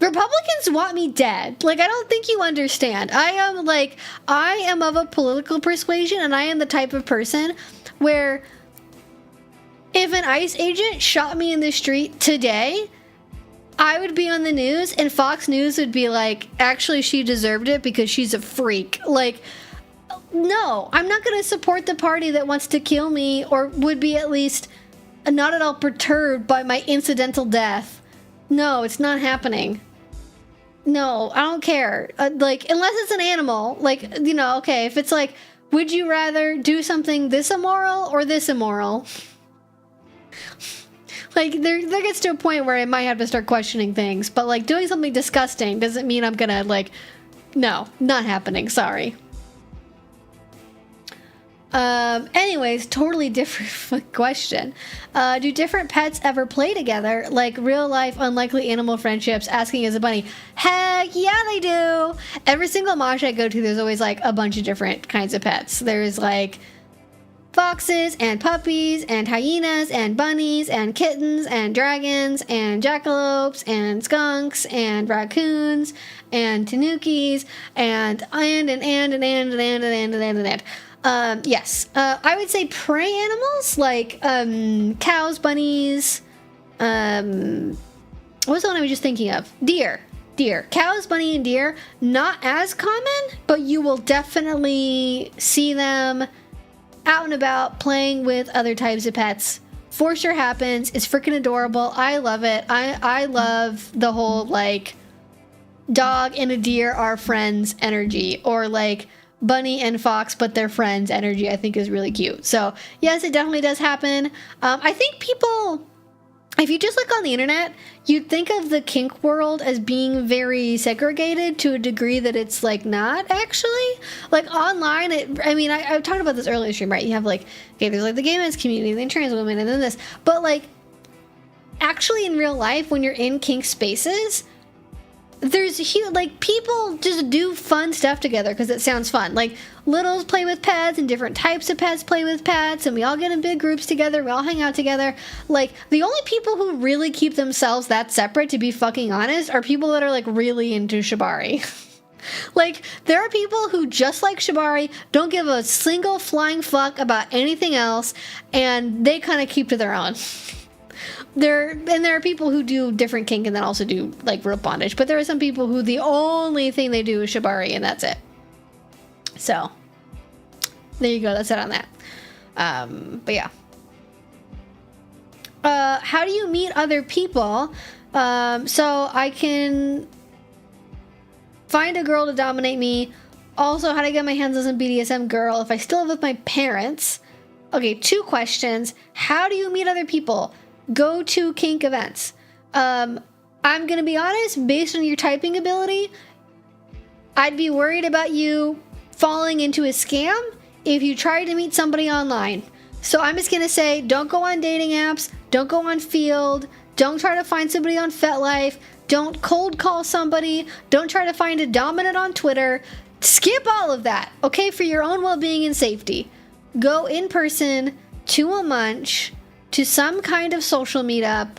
Republicans want me dead. Like, I don't think you understand. I am of a political persuasion, and I am the type of person where if an ICE agent shot me in the street today... I would be on the news and Fox News would be like, actually, she deserved it because she's a freak. Like, no, I'm not going to support the party that wants to kill me or would be at least not at all perturbed by my incidental death. No, it's not happening. No, I don't care. Like, unless it's an animal, like, you know, okay, if it's like, would you rather do something this immoral or this immoral? Like, there gets to a point where I might have to start questioning things, but, like, doing something disgusting doesn't mean I'm gonna, like, no, not happening, sorry. Anyways, totally different question. Do different pets ever play together? Like real life unlikely animal friendships, asking as a bunny. Heck yeah, they do! Every single mosh I go to, there's always like a bunch of different kinds of pets. There's like foxes and puppies and hyenas and bunnies and kittens and dragons and jackalopes and skunks and raccoons and tanukis and. Yes. I would say prey animals like cows, bunnies. What was the one I was just thinking of? Deer. Cows, bunny, and deer. Not as common, but you will definitely see them out and about playing with other types of pets. For sure happens. It's freaking adorable. I love it. I love the whole like dog and a deer are friends energy, or like bunny and fox but they're friends energy. I think is really cute. So yes, it definitely does happen. I think people, if you just look on the internet, you'd think of the kink world as being very segregated to a degree that it's like not actually. Like online, I talked about this earlier in the stream, right? You have like, okay, there's like the gay men's community, then trans women, and then this. But like actually in real life, when you're in kink spaces, there's huge, like, people just do fun stuff together because it sounds fun. Like, littles play with pets and different types of pets play with pets, and we all get in big groups together, we all hang out together. Like, the only people who really keep themselves that separate, to be fucking honest, are people that are, like, really into shibari. Like, there are people who just like shibari, don't give a single flying fuck about anything else, and they kind of keep to their own. There are people who do different kink and then also do like rope bondage, but there are some people who the only thing they do is shibari and that's it. So there you go, that's it on that. But yeah. How do you meet other people? So I can find a girl to dominate me. Also, how do I get my hands on some BDSM girl if I still live with my parents? Okay, 2 questions. How do you meet other people? Go to kink events. I'm gonna be honest, based on your typing ability, I'd be worried about you falling into a scam if you try to meet somebody online. So I'm just gonna say, don't go on dating apps, don't go on Field, don't try to find somebody on FetLife, don't cold call somebody, don't try to find a dominant on Twitter. Skip all of that, okay, for your own well-being and safety. Go in person to a munch, to some kind of social meetup.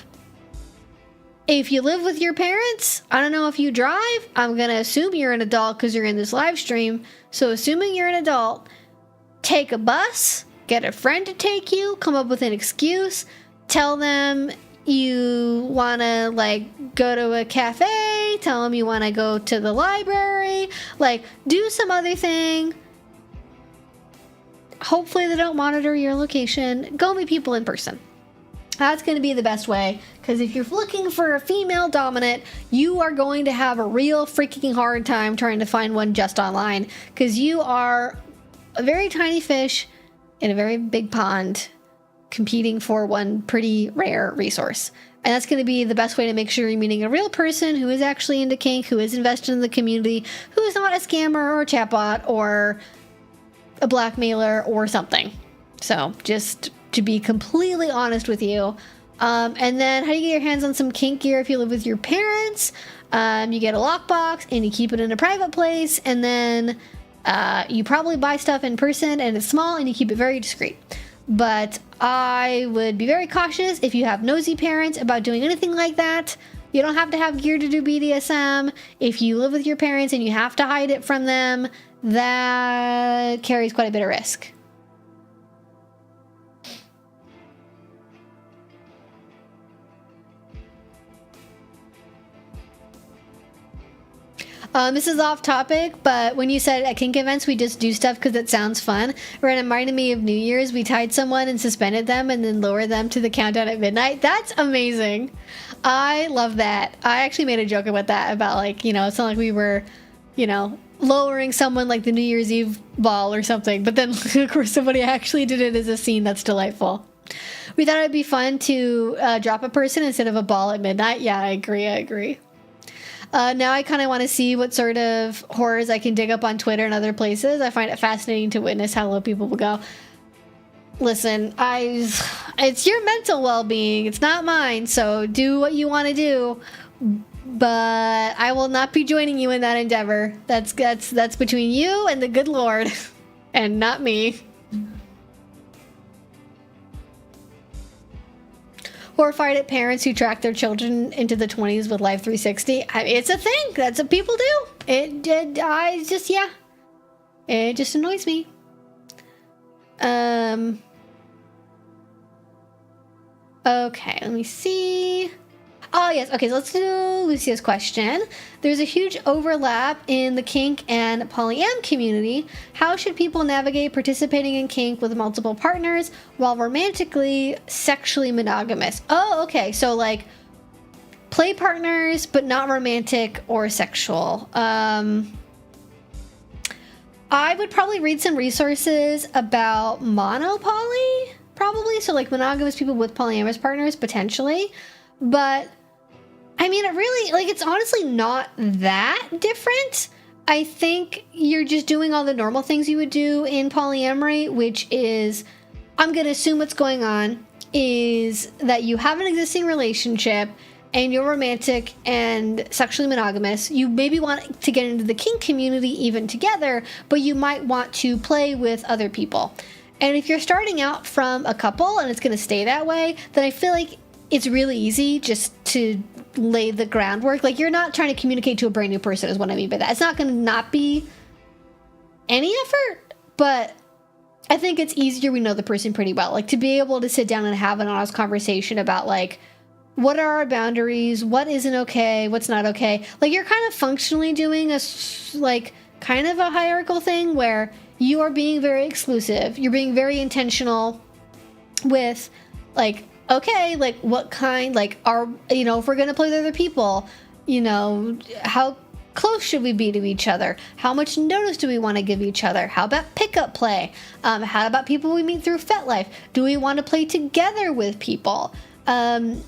If you live with your parents, I don't know if you drive. I'm going to assume you're an adult because you're in this live stream. So assuming you're an adult, take a bus, get a friend to take you, come up with an excuse, tell them you want to like go to a cafe, tell them you want to go to the library, like do some other thing. Hopefully they don't monitor your location. Go meet people in person. That's going to be the best way, because if you're looking for a female dominant, you are going to have a real freaking hard time trying to find one just online, because you are a very tiny fish in a very big pond competing for one pretty rare resource. And that's going to be the best way to make sure you're meeting a real person who is actually into kink, who is invested in the community, who is not a scammer or a chatbot or a blackmailer or something. So just to be completely honest with you. And then how do you get your hands on some kink gear if you live with your parents? You get a lockbox and you keep it in a private place, and then you probably buy stuff in person and it's small and you keep it very discreet. But I would be very cautious if you have nosy parents about doing anything like that. You don't have to have gear to do BDSM. If you live with your parents and you have to hide it from them, that carries quite a bit of risk. This is off topic, but when you said at kink events we just do stuff because it sounds fun, it reminded me of New Year's. We tied someone and suspended them and then lowered them to the countdown at midnight. That's amazing. I love that. I actually made a joke about that, about like, you know, it's not like we were, you know, lowering someone like the New Year's Eve ball or something, but then of course somebody actually did it as a scene. That's delightful. We thought it'd be fun to drop a person instead of a ball at midnight. Yeah, I agree. Now I kind of want to see what sort of horrors I can dig up on Twitter and other places. I find it fascinating to witness how low people will go. Listen, it's your mental well-being. It's not mine. So do what you want to do. But I will not be joining you in that endeavor. That's between you and the good Lord, and not me. Horrified at parents who track their children into the 20s with Live 360. It's a thing. That's what people do. It just annoys me. Okay, let me see. Oh, yes. Okay, so let's do Lucia's question. There's a huge overlap in the kink and polyam community. How should people navigate participating in kink with multiple partners while romantically, sexually monogamous? Oh, okay. So, like, play partners, but not romantic or sexual. I would probably read some resources about monopoly, probably. So, like, monogamous people with polyamorous partners, potentially. But I mean, it really, like, it's honestly not that different. I think you're just doing all the normal things you would do in polyamory, which is, I'm going to assume what's going on is that you have an existing relationship and you're romantic and sexually monogamous. You maybe want to get into the kink community even together, but you might want to play with other people. And if you're starting out from a couple and it's going to stay that way, then I feel like it's really easy just to lay the groundwork. Like, you're not trying to communicate to a brand new person is what I mean by that. It's not going to not be any effort, but I think it's easier. We know the person pretty well. Like, to be able to sit down and have an honest conversation about, like, what are our boundaries? What isn't okay? What's not okay? Like, you're kind of functionally doing like, kind of a hierarchical thing where you are being very exclusive. You're being very intentional with, like, okay, like, what kind, like, if we're going to play with other people, how close should we be to each other? How much notice do we want to give each other? How about pickup play? How about people we meet through FetLife? Do we want to play together with people? When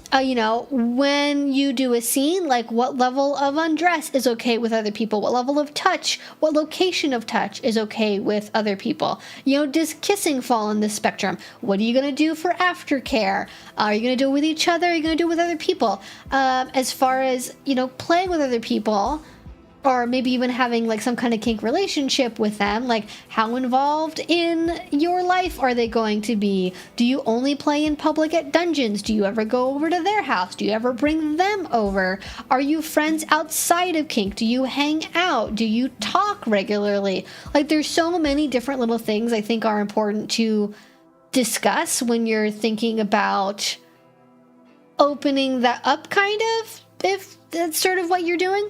you do a scene, like, what level of undress is okay with other people? What level of touch, what location of touch is okay with other people? Does kissing fall in this spectrum? What are you going to do for aftercare? Are you going to do it with each other? Are you going to do it with other people? As far as, playing with other people, or maybe even having, like, some kind of kink relationship with them, like, how involved in your life are they going to be? Do you only play in public at dungeons? Do you ever go over to their house? Do you ever bring them over? Are you friends outside of kink? Do you hang out? Do you talk regularly? Like, there's so many different little things I think are important to discuss when you're thinking about opening that up, kind of, if that's sort of what you're doing.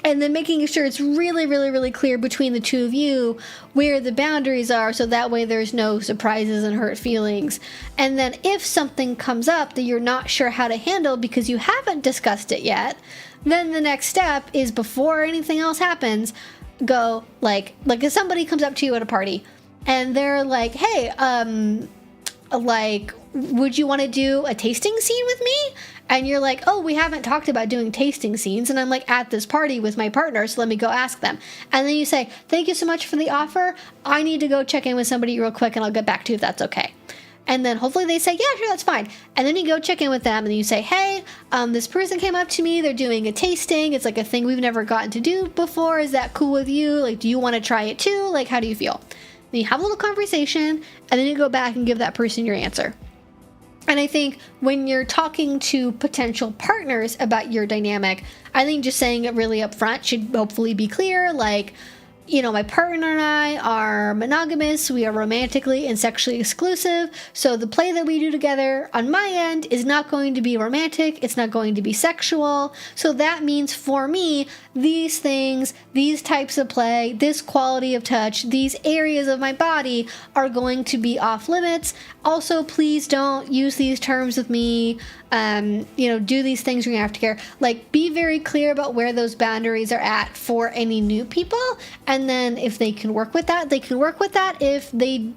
And then making sure it's really, really, really clear between the two of you where the boundaries are, so that way there's no surprises and hurt feelings. And then if something comes up that you're not sure how to handle because you haven't discussed it yet, then the next step is, before anything else happens, go, like if somebody comes up to you at a party and they're like, hey, like, would you want to do a tasting scene with me? And you're like, oh, we haven't talked about doing tasting scenes, and I'm, like, at this party with my partner, so let me go ask them. And then you say, thank you so much for the offer. I need to go check in with somebody real quick, and I'll get back to you if that's okay. And then hopefully they say, yeah, sure, that's fine. And then you go check in with them, and then you say, hey, this person came up to me. They're doing a tasting. It's, like, a thing we've never gotten to do before. Is that cool with you? Like, do you want to try it too? Like, how do you feel? Then you have a little conversation, and then you go back and give that person your answer. And I think when you're talking to potential partners about your dynamic, I think just saying it really up front should hopefully be clear. Like, my partner and I are monogamous. We are romantically and sexually exclusive. So the play that we do together on my end is not going to be romantic. It's not going to be sexual. So that means for me, these things, these types of play, this quality of touch, these areas of my body are going to be off limits. Also, please don't use these terms with me. Do these things during aftercare. Like, be very clear about where those boundaries are at for any new people. And then if they can work with that, they can work with that. If they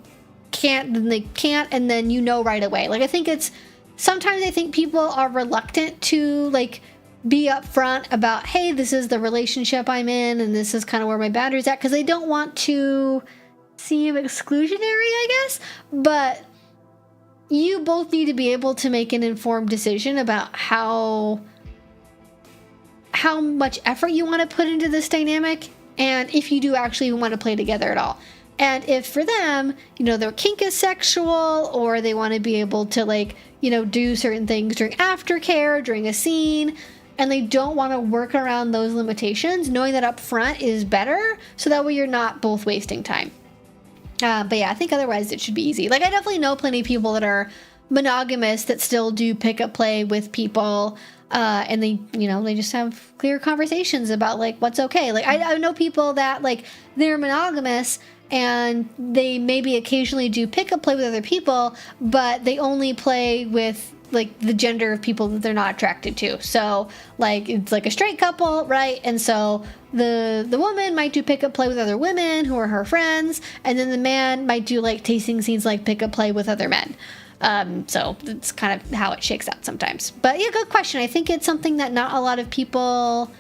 can't, then they can't, and then you know right away. Like, I think it's, sometimes I think people are reluctant to, like, be upfront about, hey, this is the relationship I'm in, and this is kind of where my boundary's at, because they don't want to seem exclusionary, I guess. But you both need to be able to make an informed decision about how much effort you want to put into this dynamic, and if you do actually want to play together at all. And if for them, you know, their kink is sexual, or they want to be able to, like, you know, do certain things during aftercare, during a scene, and they don't want to work around those limitations, knowing that up front is better, so that way you're not both wasting time. But yeah, I think otherwise it should be easy. Like, I definitely know plenty of people that are monogamous that still do pick-up play with people, and they, you know, they just have clear conversations about, like, what's okay. Like, I know people that, like, they're monogamous and they maybe occasionally do pick-up play with other people, but they only play with, like, the gender of people that they're not attracted to. So, like, it's like a straight couple, right? And so the woman might do pick-up play with other women who are her friends, and then the man might do, like, tasting scenes, like pick-up play with other men. So that's kind of how it shakes out sometimes. But yeah, good question. I think it's something that not a lot of people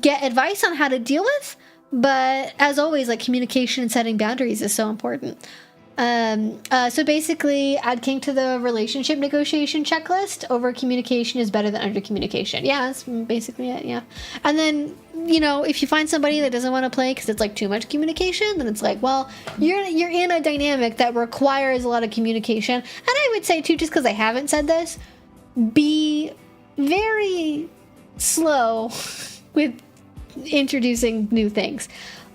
get advice on how to deal with. But as always, like, communication and setting boundaries is so important. So basically, add kink to the relationship negotiation checklist. Over communication is better than under communication. Yeah, that's basically it, yeah. And then, you know, if you find somebody that doesn't want to play because it's, like, too much communication, then it's like, well, you're in a dynamic that requires a lot of communication. And I would say, too, just because I haven't said this, be very slow with introducing new things.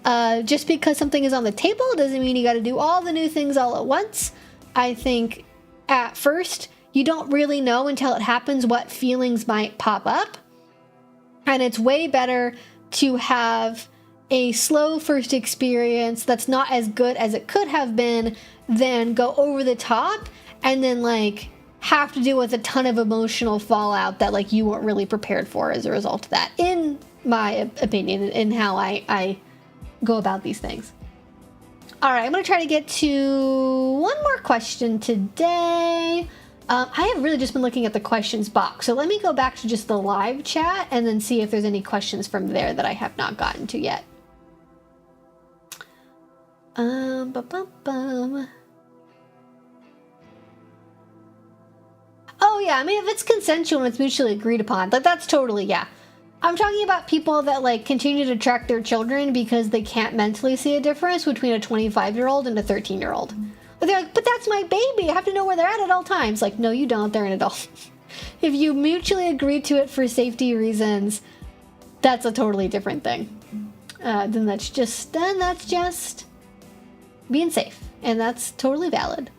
Just because something is on the table doesn't mean you got to do all the new things all at once. I think at first you don't really know until it happens what feelings might pop up. And it's way better to have a slow first experience that's not as good as it could have been than go over the top and then, like, have to deal with a ton of emotional fallout that, like, you weren't really prepared for as a result of that, in my opinion, in how I go about these things. All right, I'm going to try to get to one more question today. I have really just been looking at the questions box, so let me go back to just the live chat and then see if there's any questions from there that I have not gotten to yet. Oh yeah, I mean, if it's consensual and it's mutually agreed upon, like, that's totally, yeah. I'm talking about people that, like, continue to track their children because they can't mentally see a difference between a 25-year-old and a 13-year-old. But they're like, but that's my baby, I have to know where they're at all times. Like, no, you don't, they're an adult. If you mutually agree to it for safety reasons, that's a totally different thing. Then that's just being safe, and that's totally valid.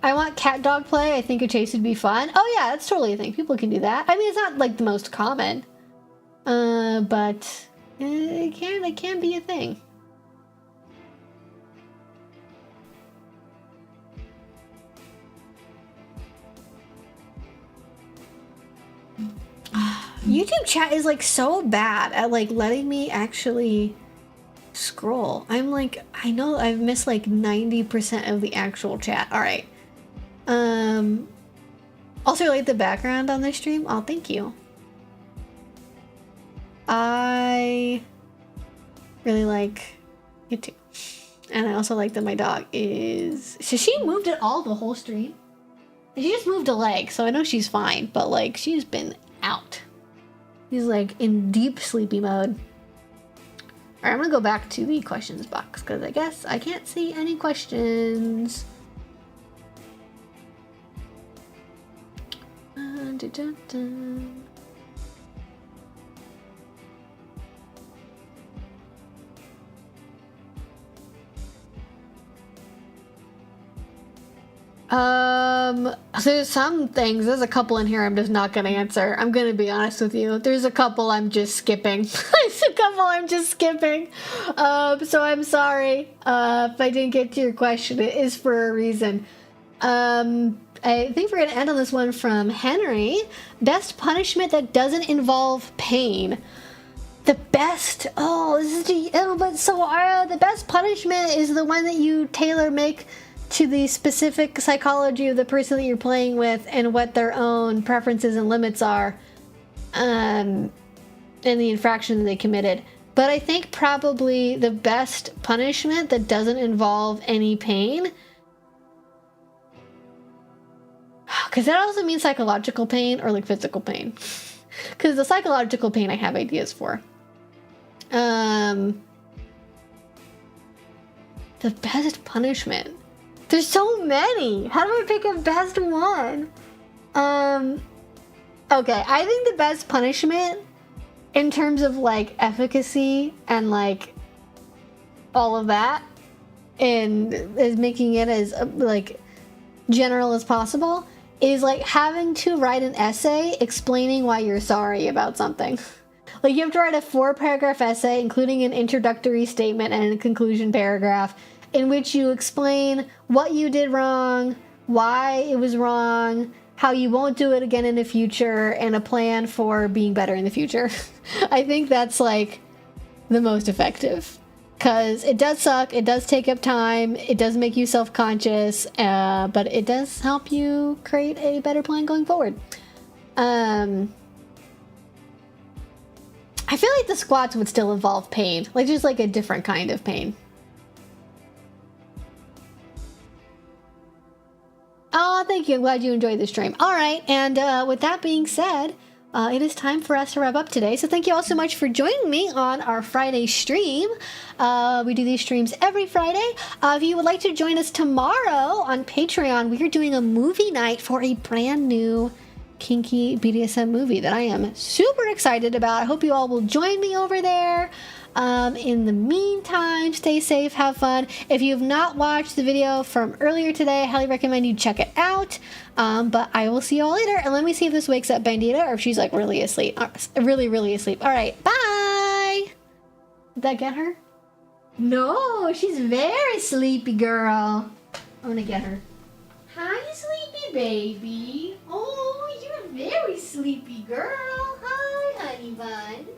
I want cat dog play. I think a chase would be fun. Oh yeah, that's totally a thing. People can do that. I mean, it's not, like, the most common, but it can be a thing. YouTube chat is, like, so bad at, like, letting me actually scroll. I'm like, I know I've missed, like, 90% of the actual chat. All right. Also, like the background on this stream. Oh, thank you. I really like it too. And I also like that my dog is... So she moved it all the whole stream. She just moved a leg, so I know she's fine. But, like, she's been out. She's, like, in deep sleepy mode. Alright, I'm gonna go back to the questions box, because I guess I can't see any questions. There's some things, there's a couple in here I'm just not gonna answer. I'm gonna be honest with you. There's a couple I'm just skipping. So I'm sorry if I didn't get to your question. It is for a reason. I think we're going to end on this one from Henry. Best punishment that doesn't involve pain. The best. Oh, this is but so hard. the best punishment is the one that you tailor make to the specific psychology of the person that you're playing with and what their own preferences and limits are, and the infraction that they committed. But I think probably the best punishment that doesn't involve any pain, because that also means psychological pain or like physical pain. Because the psychological pain I have ideas for. The best punishment. There's so many. How do I pick a best one? Okay, I think the best punishment in terms of like efficacy and like all of that, and is making it as like general as possible, is like having to write an essay explaining why you're sorry about something. Like you have to write a 4-paragraph essay, including an introductory statement and a conclusion paragraph, in which you explain what you did wrong, why it was wrong, how you won't do it again in the future, and a plan for being better in the future. I think that's like the most effective. Because it does suck, it does take up time, it does make you self-conscious, but it does help you create a better plan going forward. I feel like the squats would still involve pain, like just like a different kind of pain. Oh, thank you. I'm glad you enjoyed the stream. All right, and with that being said, it is time for us to wrap up today. So thank you all so much for joining me on our Friday stream. We do these streams every Friday. If you would like to join us tomorrow on Patreon, we are doing a movie night for a brand new kinky BDSM movie that I am super excited about. I hope you all will join me over there. In the meantime, stay safe, have fun. If you have not watched the video from earlier today, I highly recommend you check it out. But I will see you all later. And let me see if this wakes up Bandita or if she's like really asleep. Really asleep. All right, bye. Did that get her? No, she's very sleepy, girl. I'm gonna get her. Hi, sleepy baby. Oh, you're a very sleepy girl. Hi, honey buns.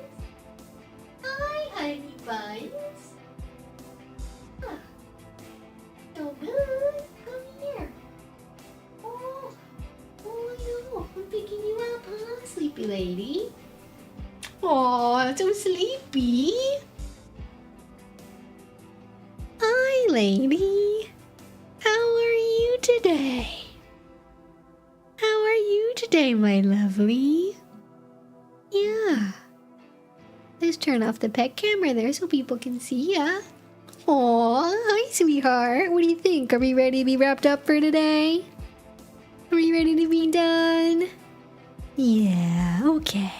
Hi, honey buns. Huh. So good. Come here. Oh, no. I'm picking you up, huh, sleepy lady? Oh, so sleepy. Hi, lady. How are you today? How are you today, my lovely? Yeah. Let's turn off the pet camera there so people can see ya. Aw, hi, sweetheart. What do you think? Are we ready to be wrapped up for today? Are we ready to be done? Yeah, okay.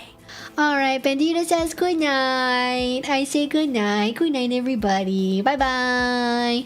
Alright, Bandita says good night. I say good night. Good night, everybody. Bye-bye.